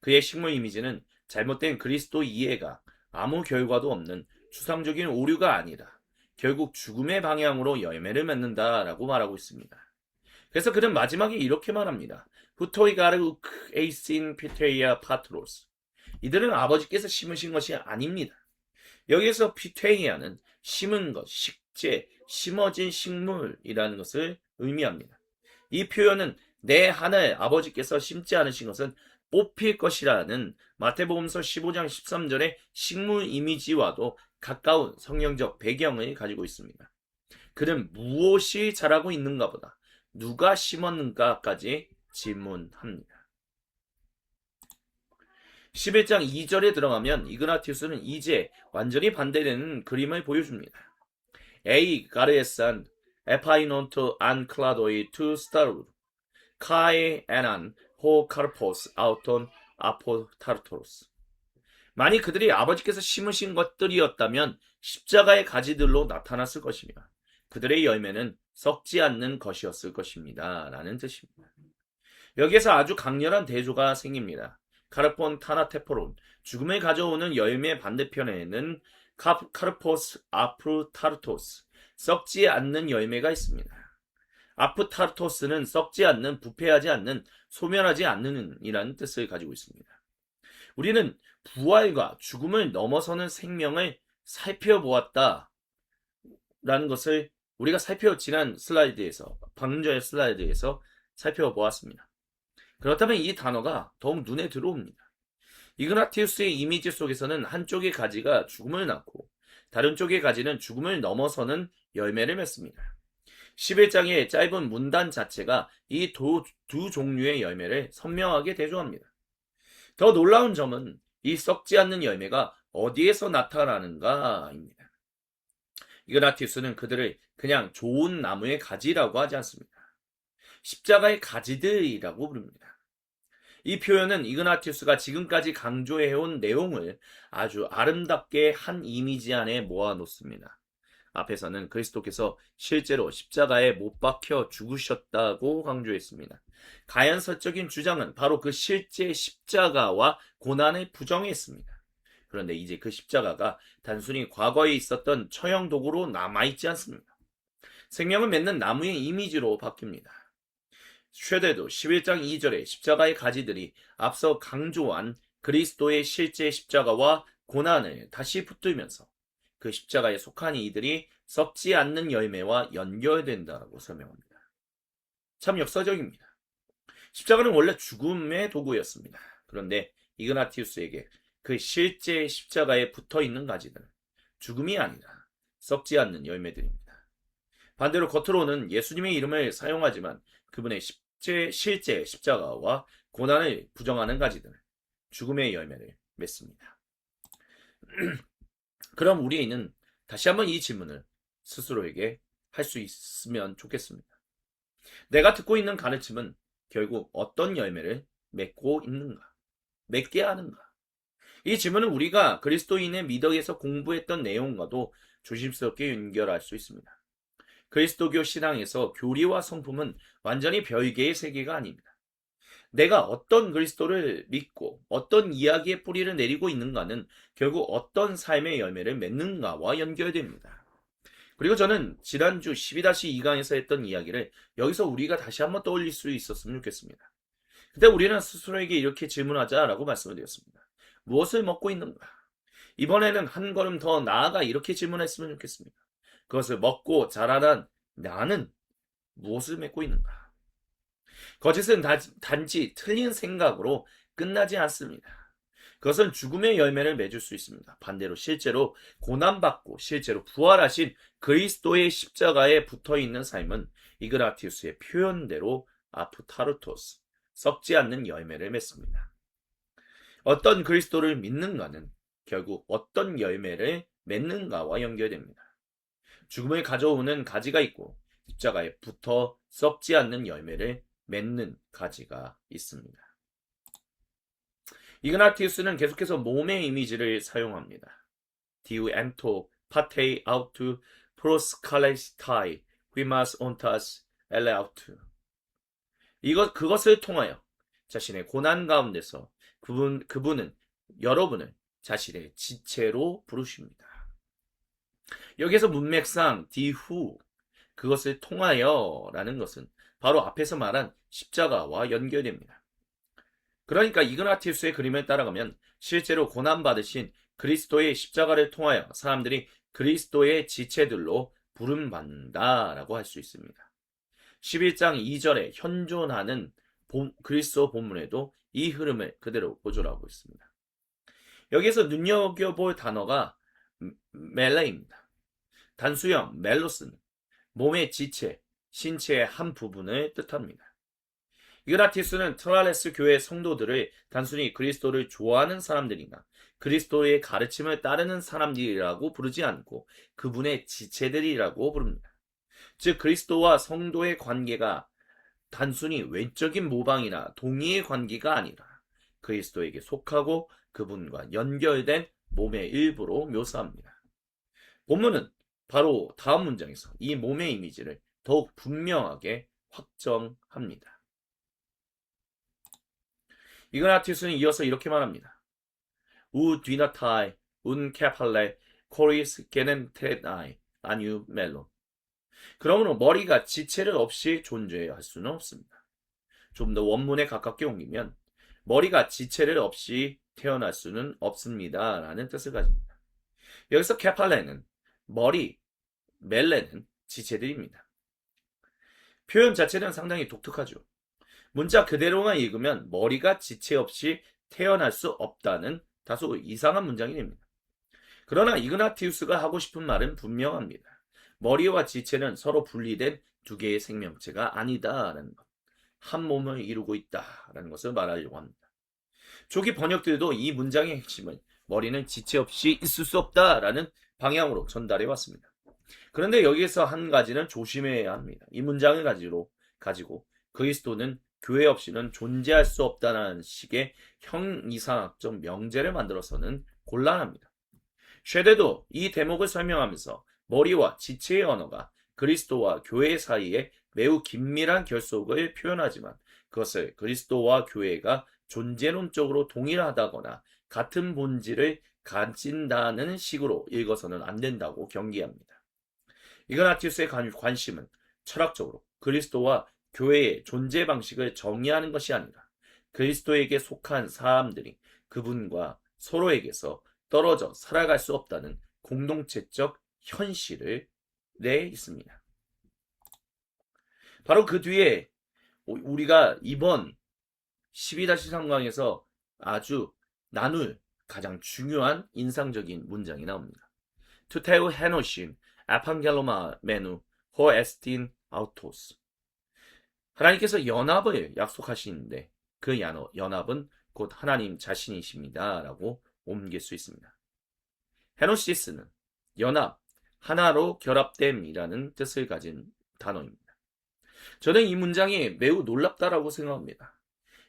Speaker 1: 그의 식물 이미지는 잘못된 그리스도 이해가 아무 결과도 없는 추상적인 오류가 아니라 결국 죽음의 방향으로 열매를 맺는다라고 말하고 있습니다. 그래서 그는 마지막에 이렇게 말합니다. 후토이가르우크 에이신 피테이아 파트로스. 이들은 아버지께서 심으신 것이 아닙니다. 여기에서 피테이아는 심은 것, 식재, 심어진 식물이라는 것을 의미합니다. 이 표현은 내 하늘 아버지께서 심지 않으신 것은 뽑힐 것이라는 마태복음서 15장 13절의 식물 이미지와도 가까운 성경적 배경을 가지고 있습니다. 그는 무엇이 자라고 있는가 보다 누가 심었는가까지 질문합니다. 11장 2절에 들어가면 이그나티우스는 이제 완전히 반대되는 그림을 보여줍니다. 에이 가르에산 에파이논토 안 클라도이 투 스타루 카에 에난 호 카르포스 아우톤 아포타르토로스. 만약 그들이 아버지께서 심으신 것들이었다면 십자가의 가지들로 나타났을 것이며 그들의 열매는 썩지 않는 것이었을 것입니다. 라는 뜻입니다. 여기에서 아주 강렬한 대조가 생깁니다. 카르폰 타나테포론, 죽음을 가져오는 열매 반대편에는 카르포스 아프타르토스, 썩지 않는 열매가 있습니다. 아프타르토스는 썩지 않는, 부패하지 않는, 소멸하지 않는 이라는 뜻을 가지고 있습니다. 우리는 부활과 죽음을 넘어서는 생명을 살펴보았다 라는 것을 우리가 지난 슬라이드에서, 방금 전의 슬라이드에서 살펴보았습니다. 그렇다면 이 단어가 더욱 눈에 들어옵니다. 이그나티우스의 이미지 속에서는 한쪽의 가지가 죽음을 낳고 다른 쪽의 가지는 죽음을 넘어서는 열매를 맺습니다. 11장의 짧은 문단 자체가 이 두 종류의 열매를 선명하게 대조합니다. 더 놀라운 점은 이 썩지 않는 열매가 어디에서 나타나는가입니다. 이그나티우스는 그들을 그냥 좋은 나무의 가지라고 하지 않습니다. 십자가의 가지들이라고 부릅니다. 이 표현은 이그나티우스가 지금까지 강조해온 내용을 아주 아름답게 한 이미지 안에 모아놓습니다. 앞에서는 그리스도께서 실제로 십자가에 못 박혀 죽으셨다고 강조했습니다. 가연설적인 주장은 바로 그 실제 십자가와 고난을 부정했습니다. 그런데 이제 그 십자가가 단순히 과거에 있었던 처형 도구로 남아있지 않습니다. 생명을 맺는 나무의 이미지로 바뀝니다. 쉐데도 11장 2절의 십자가의 가지들이 앞서 강조한 그리스도의 실제 십자가와 고난을 다시 붙들면서 그 십자가에 속한 이들이 썩지 않는 열매와 연결된다고 설명합니다. 참 역사적입니다. 십자가는 원래 죽음의 도구였습니다. 그런데 이그나티우스에게 그 실제 십자가에 붙어있는 가지들은 죽음이 아니라 썩지 않는 열매들입니다. 반대로 겉으로는 예수님의 이름을 사용하지만 그분의 실제 십자가와 고난을 부정하는 가지들은 죽음의 열매를 맺습니다. 그럼 우리는 다시 한번 이 질문을 스스로에게 할 수 있으면 좋겠습니다. 내가 듣고 있는 가르침은 결국 어떤 열매를 맺고 있는가? 맺게 하는가? 이 질문은 우리가 그리스도인의 미덕에서 공부했던 내용과도 조심스럽게 연결할 수 있습니다. 그리스도교 신앙에서 교리와 성품은 완전히 별개의 세계가 아닙니다. 내가 어떤 그리스도를 믿고 어떤 이야기의 뿌리를 내리고 있는가는 결국 어떤 삶의 열매를 맺는가와 연결됩니다. 그리고 저는 지난주 12-2강에서 했던 이야기를 여기서 우리가 다시 한번 떠올릴 수 있었으면 좋겠습니다. 그때 우리는 스스로에게 이렇게 질문하자라고 말씀을 드렸습니다. 무엇을 먹고 있는가? 이번에는 한 걸음 더 나아가 이렇게 질문했으면 좋겠습니다. 그것을 먹고 자라난 나는 무엇을 맺고 있는가? 거짓은 단지 틀린 생각으로 끝나지 않습니다. 그것은 죽음의 열매를 맺을 수 있습니다. 반대로 실제로 고난받고 실제로 부활하신 그리스도의 십자가에 붙어있는 삶은 이그나티우스의 표현대로 아프타르토스, 썩지 않는 열매를 맺습니다. 어떤 그리스도를 믿는가는 결국 어떤 열매를 맺는가와 연결됩니다. 죽음을 가져오는 가지가 있고 십자가에 붙어 썩지 않는 열매를 맺는 가지가 있습니다. 이그나티우스는 계속해서 몸의 이미지를 사용합니다. Diu ento patei autu proskalestai huimas ontas eleautu. 그것을 통하여 자신의 고난 가운데서 그분은 여러분을 자신의 지체로 부르십니다. 여기서 문맥상 디후, 그것을 통하여 라는 것은 바로 앞에서 말한 십자가와 연결됩니다. 그러니까 이그나티우스의 그림을 따라가면 실제로 고난받으신 그리스도의 십자가를 통하여 사람들이 그리스도의 지체들로 부름받는다라고 할 수 있습니다. 11장 2절에 현존하는 그리스도 본문에도 이 흐름을 그대로 고조하고 있습니다. 여기에서 눈여겨볼 단어가 멜레입니다. 단수형 멜로스는 몸의 지체, 신체의 한 부분을 뜻합니다. 이그나티우스는 트랄레스 교회 성도들을 단순히 그리스도를 좋아하는 사람들이나 그리스도의 가르침을 따르는 사람들이라고 부르지 않고 그분의 지체들이라고 부릅니다. 즉 그리스도와 성도의 관계가 단순히 외적인 모방이나 동의의 관계가 아니라 그리스도에게 속하고 그분과 연결된 몸의 일부로 묘사합니다. 본문은 바로 다음 문장에서 이 몸의 이미지를 더욱 분명하게 확정합니다. 이그나티우스는 이어서 이렇게 말합니다. 우 뒤나타이 운 캐팔레 코리스 게넨테나이 아뉴 멜론. 그러므로 머리가 지체를 없이 존재할 수는 없습니다. 좀 더 원문에 가깝게 옮기면 머리가 지체를 없이 태어날 수는 없습니다. 라는 뜻을 가집니다. 여기서 캐팔레는 머리, 멜레는 지체들입니다. 표현 자체는 상당히 독특하죠. 문자 그대로만 읽으면 머리가 지체 없이 태어날 수 없다는 다소 이상한 문장이 됩니다. 그러나 이그나티우스가 하고 싶은 말은 분명합니다. 머리와 지체는 서로 분리된 두 개의 생명체가 아니다라는 것. 한 몸을 이루고 있다라는 것을 말하려고 합니다. 초기 번역들도 이 문장의 핵심은 머리는 지체 없이 있을 수 없다라는 방향으로 전달해 왔습니다. 그런데 여기에서 한 가지는 조심해야 합니다. 이 문장을 가지고 그리스도는 교회 없이는 존재할 수 없다는 식의 형이상학적 명제를 만들어서는 곤란합니다. 쉐데도 이 대목을 설명하면서 머리와 지체의 언어가 그리스도와 교회 사이에 매우 긴밀한 결속을 표현하지만 그것을 그리스도와 교회가 존재론적으로 동일하다거나 같은 본질을 가진다는 식으로 읽어서는 안 된다고 경계합니다. 이그나티우스의 관심은 철학적으로 그리스도와 교회의 존재 방식을 정의하는 것이 아니라 그리스도에게 속한 사람들이 그분과 서로에게서 떨어져 살아갈 수 없다는 공동체적 현실을 내 있습니다. 바로 그 뒤에 우리가 이번 12-3강에서 아주 나눌 가장 중요한 인상적인 문장이 나옵니다. 투테우 헤노신 아판겔로마 메누 호 에스틴 아우토스. 하나님께서 연합을 약속하시는데 그 연합은 곧 하나님 자신이십니다. 라고 옮길 수 있습니다. 헤노시스는 연합, 하나로 결합됨이라는 뜻을 가진 단어입니다. 저는 이 문장이 매우 놀랍다라고 생각합니다.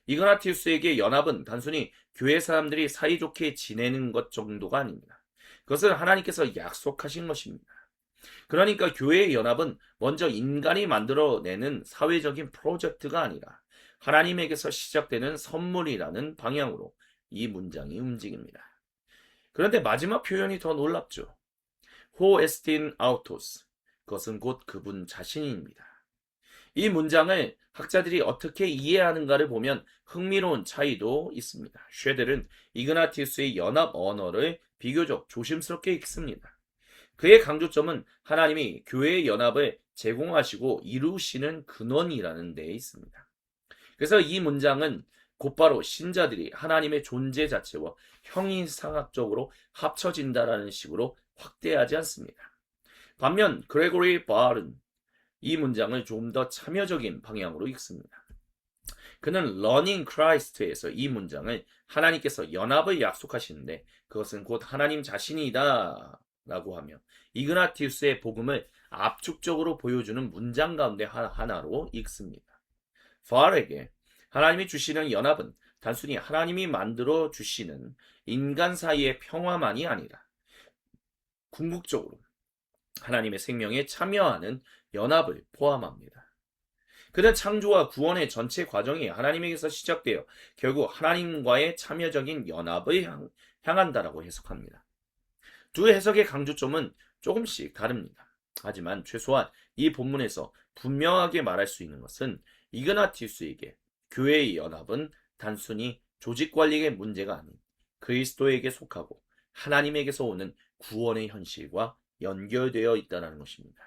Speaker 1: 이그나티우스에게 연합은 단순히 교회 사람들이 사이좋게 지내는 것 정도가 아닙니다. 그것은 하나님께서 약속하신 것입니다. 그러니까 교회의 연합은 먼저 인간이 만들어내는 사회적인 프로젝트가 아니라 하나님에게서 시작되는 선물이라는 방향으로 이 문장이 움직입니다. 그런데 마지막 표현이 더 놀랍죠. 호 에스틴 아우토스. 그것은 곧 그분 자신입니다. 이 문장을 학자들이 어떻게 이해하는가를 보면 흥미로운 차이도 있습니다. 쉐델은 이그나티우스의 연합 언어를 비교적 조심스럽게 읽습니다. 그의 강조점은 하나님이 교회의 연합을 제공하시고 이루시는 근원이라는 데에 있습니다. 그래서 이 문장은 곧바로 신자들이 하나님의 존재 자체와 형이상학적으로 합쳐진다라는 식으로 확대하지 않습니다. 반면 그레고리 바알은 이 문장을 좀 더 참여적인 방향으로 읽습니다. 그는 Learning Christ에서 이 문장을 하나님께서 연합을 약속하시는데 그것은 곧 하나님 자신이다 라고 하며 이그나티우스의 복음을 압축적으로 보여주는 문장 가운데 하나로 읽습니다. 바알에게 하나님이 주시는 연합은 단순히 하나님이 만들어 주시는 인간 사이의 평화만이 아니라 궁극적으로 하나님의 생명에 참여하는 연합을 포함합니다. 그는 창조와 구원의 전체 과정이 하나님에게서 시작되어 결국 하나님과의 참여적인 연합을 향한다라고 해석합니다. 두 해석의 강조점은 조금씩 다릅니다. 하지만 최소한 이 본문에서 분명하게 말할 수 있는 것은 이그나티우스에게 교회의 연합은 단순히 조직 관리의 문제가 아닌 그리스도에게 속하고 하나님에게서 오는 구원의 현실과 연결되어 있다는 것입니다.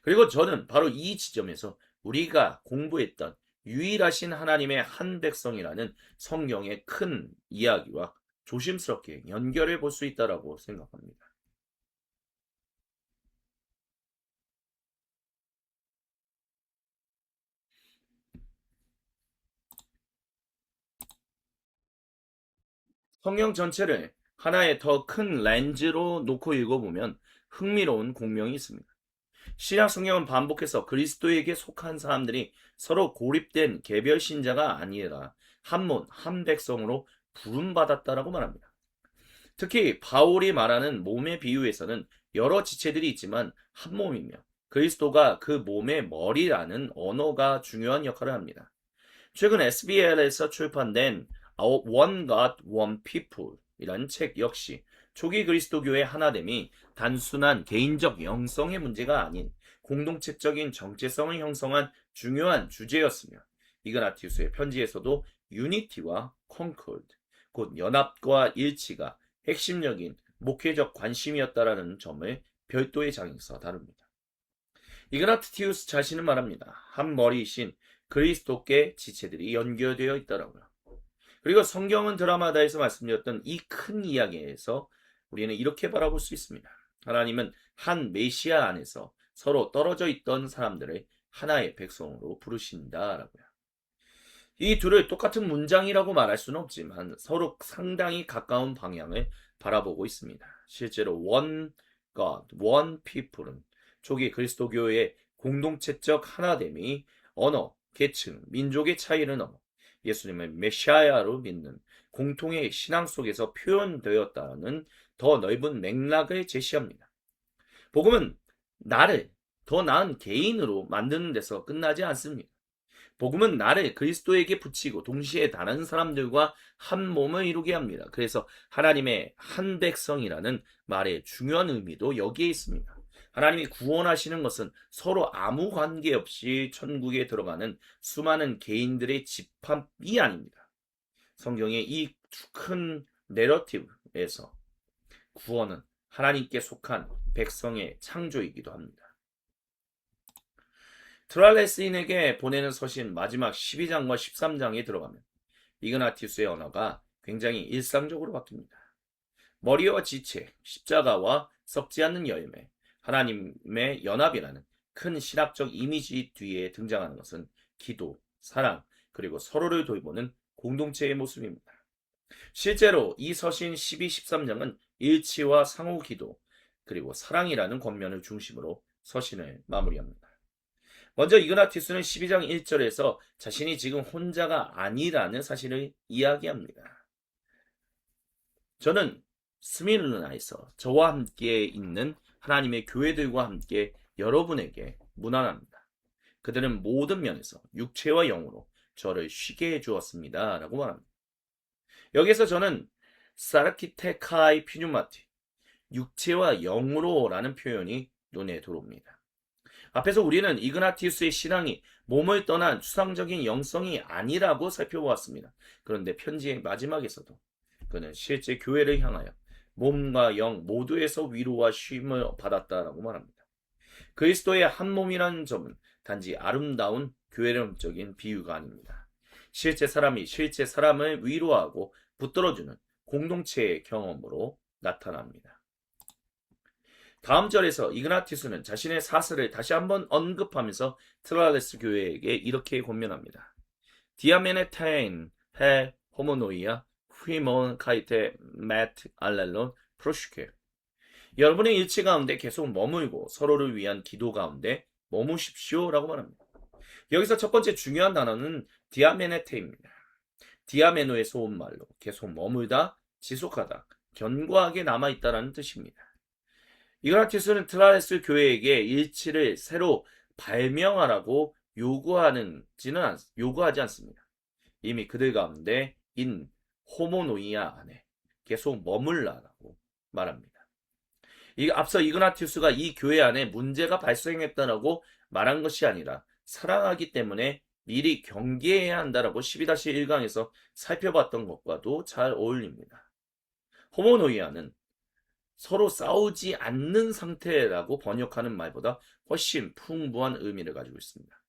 Speaker 1: 그리고 저는 바로 이 지점에서 우리가 공부했던 유일하신 하나님의 한 백성이라는 성경의 큰 이야기와 조심스럽게 연결해 볼 수 있다고 생각합니다. 성경 전체를 하나의 더 큰 렌즈로 놓고 읽어보면 흥미로운 공명이 있습니다. 신약 성경은 반복해서 그리스도에게 속한 사람들이 서로 고립된 개별 신자가 아니라 한 몸, 한 백성으로 부름받았다라고 말합니다. 특히 바울이 말하는 몸의 비유에서는 여러 지체들이 있지만 한 몸이며 그리스도가 그 몸의 머리라는 언어가 중요한 역할을 합니다. 최근 SBL에서 출판된 One God, One People 이라는 책 역시 초기 그리스도교의 하나됨이 단순한 개인적 영성의 문제가 아닌 공동체적인 정체성을 형성한 중요한 주제였으며 이그나티우스의 편지에서도 유니티와 컨코드, 곧 연합과 일치가 핵심적인 목회적 관심이었다라는 점을 별도의 장에서 다룹니다. 이그나티우스 자신은 말합니다. 한 머리이신 그리스도께 지체들이 연결되어 있더라고요. 그리고 성경은 드라마다에서 말씀드렸던 이 큰 이야기에서 우리는 이렇게 바라볼 수 있습니다. 하나님은 한 메시아 안에서 서로 떨어져 있던 사람들을 하나의 백성으로 부르신다라고요. 이 둘을 똑같은 문장이라고 말할 수는 없지만 서로 상당히 가까운 방향을 바라보고 있습니다. 실제로 One God, One People은 초기 그리스도교의 공동체적 하나됨이 언어, 계층, 민족의 차이를 넘어 예수님을 메시아로 믿는 공통의 신앙 속에서 표현되었다는 더 넓은 맥락을 제시합니다. 복음은 나를 더 나은 개인으로 만드는 데서 끝나지 않습니다. 복음은 나를 그리스도에게 붙이고 동시에 다른 사람들과 한 몸을 이루게 합니다. 그래서 하나님의 한 백성이라는 말의 중요한 의미도 여기에 있습니다. 하나님이 구원하시는 것은 서로 아무 관계없이 천국에 들어가는 수많은 개인들의 집합이 아닙니다. 성경의 이 큰 내러티브에서 구원은 하나님께 속한 백성의 창조이기도 합니다. 트랄레스인에게 보내는 서신 마지막 12장과 13장에 들어가면 이그나티우스의 언어가 굉장히 일상적으로 바뀝니다. 머리와 지체, 십자가와 썩지 않는 열매, 하나님의 연합이라는 큰 신학적 이미지 뒤에 등장하는 것은 기도, 사랑, 그리고 서로를 돌보는 공동체의 모습입니다. 실제로 이 서신 12, 13장은 일치와 상호 기도, 그리고 사랑이라는 권면을 중심으로 서신을 마무리합니다. 먼저 이그나티우스는 12장 1절에서 자신이 지금 혼자가 아니라는 사실을 이야기합니다. 저는 스미르나에서 저와 함께 있는 하나님의 교회들과 함께 여러분에게 문안합니다. 그들은 모든 면에서 육체와 영으로 저를 쉬게 해주었습니다. 라고 말합니다. 여기서 저는 사르키테카이 피뉴마티, 육체와 영으로 라는 표현이 눈에 들어옵니다. 앞에서 우리는 이그나티우스의 신앙이 몸을 떠난 추상적인 영성이 아니라고 살펴보았습니다. 그런데 편지의 마지막에서도 그는 실제 교회를 향하여 몸과 영 모두에서 위로와 쉼을 받았다라고 말합니다. 그리스도의 한 몸이라는 점은 단지 아름다운 교회론적인 비유가 아닙니다. 실제 사람이 실제 사람을 위로하고 붙들어주는 공동체의 경험으로 나타납니다. 다음 절에서 이그나티우스는 자신의 사슬을 다시 한번 언급하면서 트랄레스 교회에게 이렇게 권면합니다. 디아메네테인 헤 호모노이아 휘몬 카이테 매트 알렐론 프로슈케. 여러분의 일치 가운데 계속 머물고 서로를 위한 기도 가운데 머무십시오라고 말합니다. 여기서 첫 번째 중요한 단어는 디아메네테입니다. 디아메노에서 온 말로 계속 머물다, 지속하다, 견고하게 남아있다라는 뜻입니다. 이그나티우스는 트랄레스 교회에게 일치를 새로 발명하라고 요구하지 않습니다. 이미 그들 가운데 인 호모노이아 안에 계속 머물라라고 말합니다. 앞서 이그나티우스가 이 교회 안에 문제가 발생했다라고 말한 것이 아니라 사랑하기 때문에 미리 경계해야 한다라고 12-1강에서 살펴봤던 것과도 잘 어울립니다. 호모노이아는 서로 싸우지 않는 상태라고 번역하는 말보다 훨씬 풍부한 의미를 가지고 있습니다.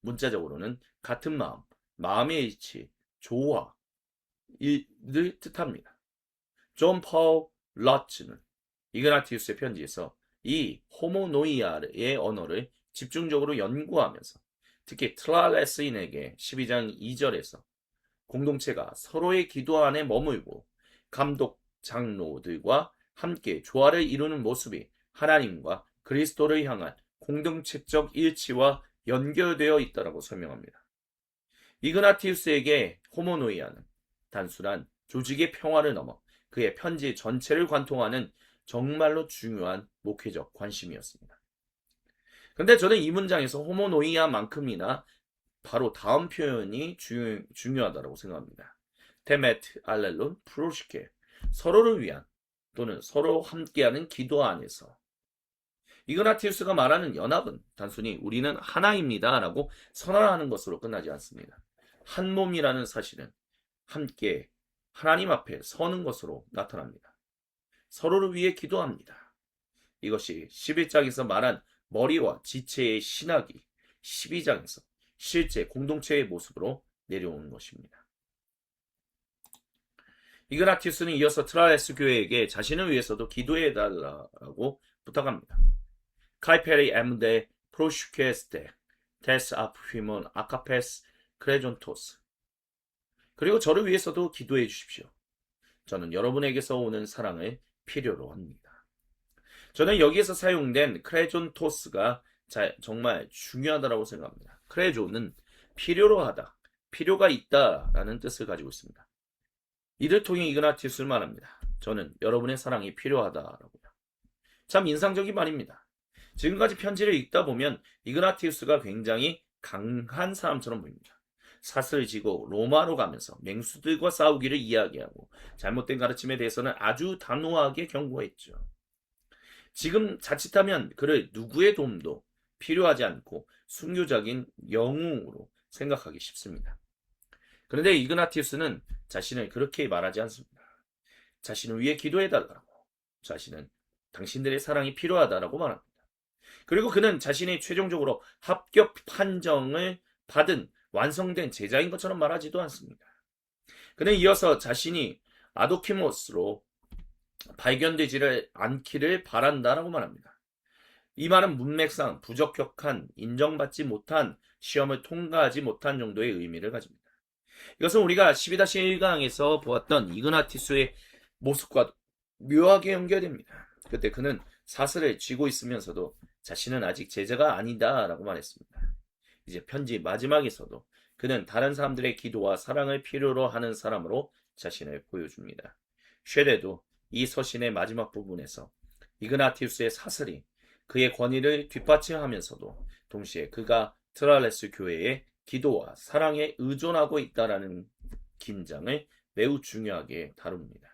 Speaker 1: 문자적으로는 같은 마음, 마음의 일치, 조화를 뜻합니다. 존 파울 러츠는 이그나티우스의 편지에서 이 호모노이아의 언어를 집중적으로 연구하면서 특히 트랄레스인에게 12장 2절에서 공동체가 서로의 기도 안에 머물고 감독 장로들과 함께 조화를 이루는 모습이 하나님과 그리스도를 향한 공동체적 일치와 연결되어 있다고 설명합니다. 이그나티우스에게 호모노이아는 단순한 조직의 평화를 넘어 그의 편지 전체를 관통하는 정말로 중요한 목회적 관심이었습니다. 그런데 저는 이 문장에서 호모노이아만큼이나 바로 다음 표현이 중요하다고 생각합니다. 테메트 알렐론 프로시케 서로를 위한 또는 서로 함께하는 기도 안에서 이그나티우스가 말하는 연합은 단순히 우리는 하나입니다 라고 선언하는 것으로 끝나지 않습니다. 한 몸이라는 사실은 함께 하나님 앞에 서는 것으로 나타납니다. 서로를 위해 기도합니다. 이것이 11장에서 말한 머리와 지체의 신학이 12장에서 실제 공동체의 모습으로 내려오는 것입니다. 이그나티우스는 이어서 트라레스 교회에게 자신을 위해서도 기도해달라고 부탁합니다. 카이페리 에문데 프로슈케스테 테스 아프히몬 아카페스 크레존토스 그리고 저를 위해서도 기도해 주십시오. 저는 여러분에게서 오는 사랑을 필요로 합니다. 저는 여기에서 사용된 크레존토스가 정말 중요하다고 생각합니다. 크레존은 필요로 하다, 필요가 있다라는 뜻을 가지고 있습니다. 이를 통해 이그나티우스를 말합니다. 저는 여러분의 사랑이 필요하다라고요. 참 인상적인 말입니다. 지금까지 편지를 읽다 보면 이그나티우스가 굉장히 강한 사람처럼 보입니다. 사슬을 지고 로마로 가면서 맹수들과 싸우기를 이야기하고 잘못된 가르침에 대해서는 아주 단호하게 경고했죠. 지금 자칫하면 그를 누구의 도움도 필요하지 않고 순교적인 영웅으로 생각하기 쉽습니다. 그런데 이그나티우스는 자신을 그렇게 말하지 않습니다. 자신을 위해 기도해달라고, 자신은 당신들의 사랑이 필요하다라고 말합니다. 그리고 그는 자신이 최종적으로 합격 판정을 받은 완성된 제자인 것처럼 말하지도 않습니다. 그는 이어서 자신이 아도키모스로 발견되지를 않기를 바란다라고 말합니다. 이 말은 문맥상 부적격한, 인정받지 못한, 시험을 통과하지 못한 정도의 의미를 가집니다. 이것은 우리가 12-1강에서 보았던 이그나티우스의 모습과 묘하게 연결됩니다. 그때 그는 사슬을 쥐고 있으면서도 자신은 아직 제자가 아니다 라고 말했습니다. 이제 편지 마지막에서도 그는 다른 사람들의 기도와 사랑을 필요로 하는 사람으로 자신을 보여줍니다. 쉐레도 이 서신의 마지막 부분에서 이그나티우스의 사슬이 그의 권위를 뒷받침하면서도 동시에 그가 트랄레스 교회의 기도와 사랑에 의존하고 있다라는 긴장을 매우 중요하게 다룹니다.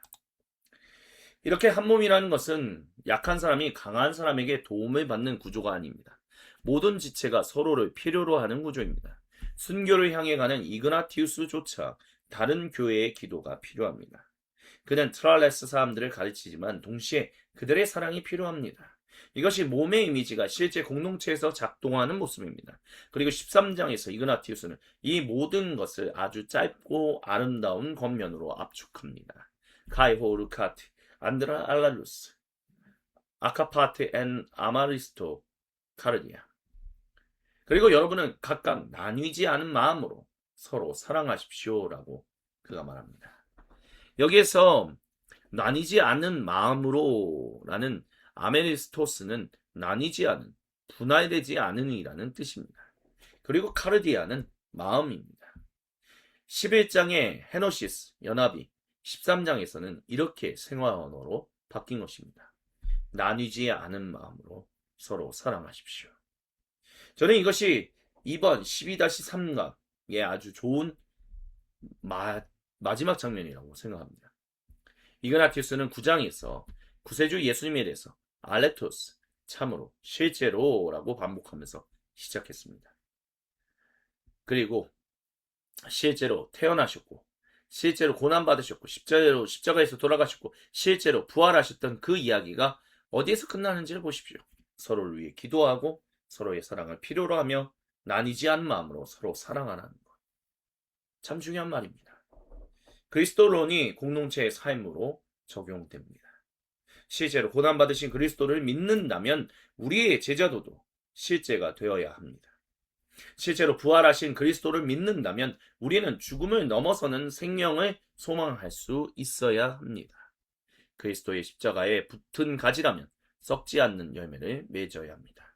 Speaker 1: 이렇게 한 몸이라는 것은 약한 사람이 강한 사람에게 도움을 받는 구조가 아닙니다. 모든 지체가 서로를 필요로 하는 구조입니다. 순교를 향해 가는 이그나티우스조차 다른 교회의 기도가 필요합니다. 그는 트랄레스 사람들을 가르치지만 동시에 그들의 사랑이 필요합니다. 이것이 몸의 이미지가 실제 공동체에서 작동하는 모습입니다. 그리고 13장에서 이그나티우스는 이 모든 것을 아주 짧고 아름다운 겉면으로 압축합니다. 카이호르카트, 안드라 알랄루스, 아카파트 앤 아마리스토 카르디아. 그리고 여러분은 각각 나뉘지 않은 마음으로 서로 사랑하십시오라고 그가 말합니다. 여기에서 나뉘지 않는 마음으로라는 아메리스토스는 나뉘지 않은, 분할되지 않으니라는 뜻입니다. 그리고 카르디아는 마음입니다. 11장의 헤노시스, 연합이 13장에서는 이렇게 생화 언어로 바뀐 것입니다. 나뉘지 않은 마음으로 서로 사랑하십시오. 저는 이것이 이번 12-3강의 아주 좋은 마지막 장면이라고 생각합니다. 이그나티우스는 9장에서 구세주 예수님에 대해서 알레토스, 참으로, 실제로라고 반복하면서 시작했습니다. 그리고 실제로 태어나셨고 실제로 고난받으셨고 십자가에서 돌아가셨고 실제로 부활하셨던 그 이야기가 어디에서 끝나는지를 보십시오. 서로를 위해 기도하고 서로의 사랑을 필요로 하며 나뉘지 않은 마음으로 서로 사랑하라는 것. 참 중요한 말입니다. 그리스도론이 공동체의 삶으로 적용됩니다. 실제로 고난받으신 그리스도를 믿는다면 우리의 제자도도 실제가 되어야 합니다. 실제로 부활하신 그리스도를 믿는다면 우리는 죽음을 넘어서는 생명을 소망할 수 있어야 합니다. 그리스도의 십자가에 붙은 가지라면 썩지 않는 열매를 맺어야 합니다.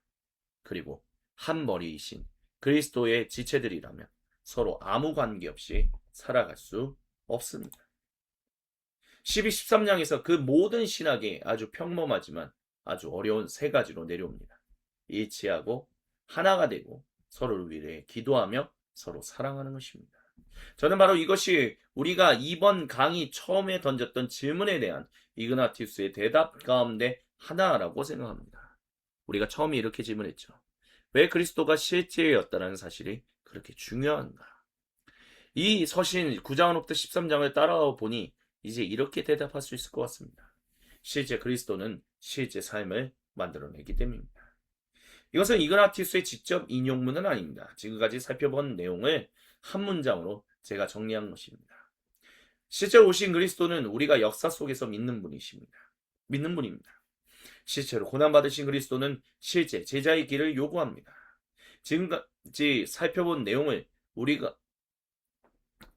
Speaker 1: 그리고 한 머리이신 그리스도의 지체들이라면 서로 아무 관계없이 살아갈 수 없습니다. 12-13장에서 그 모든 신학이 아주 평범하지만 아주 어려운 세 가지로 내려옵니다. 일치하고 하나가 되고 서로를 위해 기도하며 서로 사랑하는 것입니다. 저는 바로 이것이 우리가 이번 강의 처음에 던졌던 질문에 대한 이그나티우스의 대답 가운데 하나라고 생각합니다. 우리가 처음에 이렇게 질문했죠. 왜 그리스도가 실제였다는 사실이 그렇게 중요한가? 이 서신 9장부터 13장을 따라와 보니 이제 이렇게 대답할 수 있을 것 같습니다. 실제 그리스도는 실제 삶을 만들어내기 때문입니다. 이것은 이그나티우스의 직접 인용문은 아닙니다. 지금까지 살펴본 내용을 한 문장으로 제가 정리한 것입니다. 실제로 오신 그리스도는 우리가 역사 속에서 믿는 분이십니다. 믿는 분입니다. 실제로 고난받으신 그리스도는 실제 제자의 길을 요구합니다. 지금까지 살펴본 내용을 우리가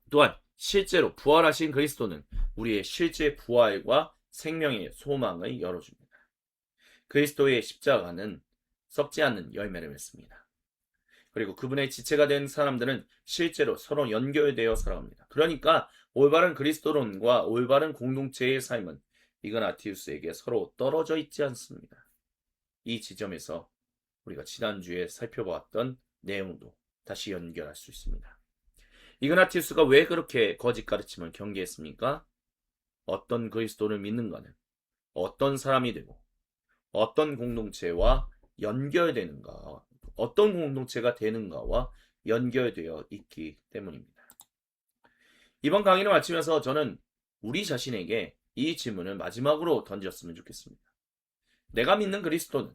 Speaker 1: 또한 실제로 부활하신 그리스도는 우리의 실제 부활과 생명의 소망을 열어줍니다. 그리스도의 십자가는 썩지 않는 열매를 맺습니다. 그리고 그분의 지체가 된 사람들은 실제로 서로 연결되어 살아갑니다. 그러니까 올바른 그리스도론과 올바른 공동체의 삶은 이그나티우스에게 서로 떨어져 있지 않습니다. 이 지점에서 우리가 지난주에 살펴보았던 내용도 다시 연결할 수 있습니다. 이그나티우스가 왜 그렇게 거짓 가르침을 경계했습니까? 어떤 그리스도를 믿는가는 어떤 사람이 되고 어떤 공동체와 연결되는가, 어떤 공동체가 되는가와 연결되어 있기 때문입니다. 이번 강의를 마치면서 저는 우리 자신에게 이 질문을 마지막으로 던졌으면 좋겠습니다. 내가 믿는 그리스도는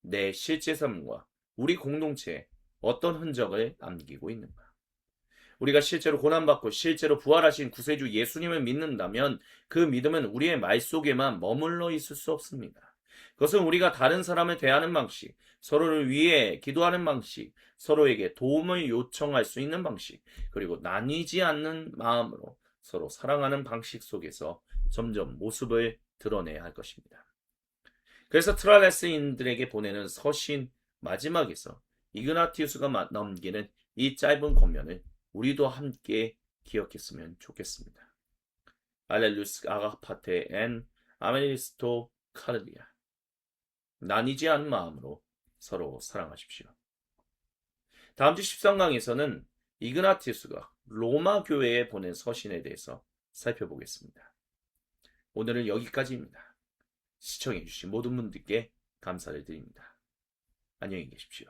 Speaker 1: 내 실제 삶과 우리 공동체에 어떤 흔적을 남기고 있는가? 우리가 실제로 고난받고 실제로 부활하신 구세주 예수님을 믿는다면 그 믿음은 우리의 말 속에만 머물러 있을 수 없습니다. 그것은 우리가 다른 사람을 대하는 방식, 서로를 위해 기도하는 방식, 서로에게 도움을 요청할 수 있는 방식, 그리고 나뉘지 않는 마음으로 서로 사랑하는 방식 속에서 점점 모습을 드러내야 할 것입니다. 그래서 트라레스인들에게 보내는 서신 마지막에서 이그나티우스가 남기는 이 짧은 권면을 우리도 함께 기억했으면 좋겠습니다. 알렐루스 아가파테 엔 아메리스토 카르디아. 나뉘지 않은 마음으로 서로 사랑하십시오. 다음 주 13강에서는 이그나티우스가 로마 교회에 보낸 서신에 대해서 살펴보겠습니다. 오늘은 여기까지입니다. 시청해주신 모든 분들께 감사를 드립니다. 안녕히 계십시오.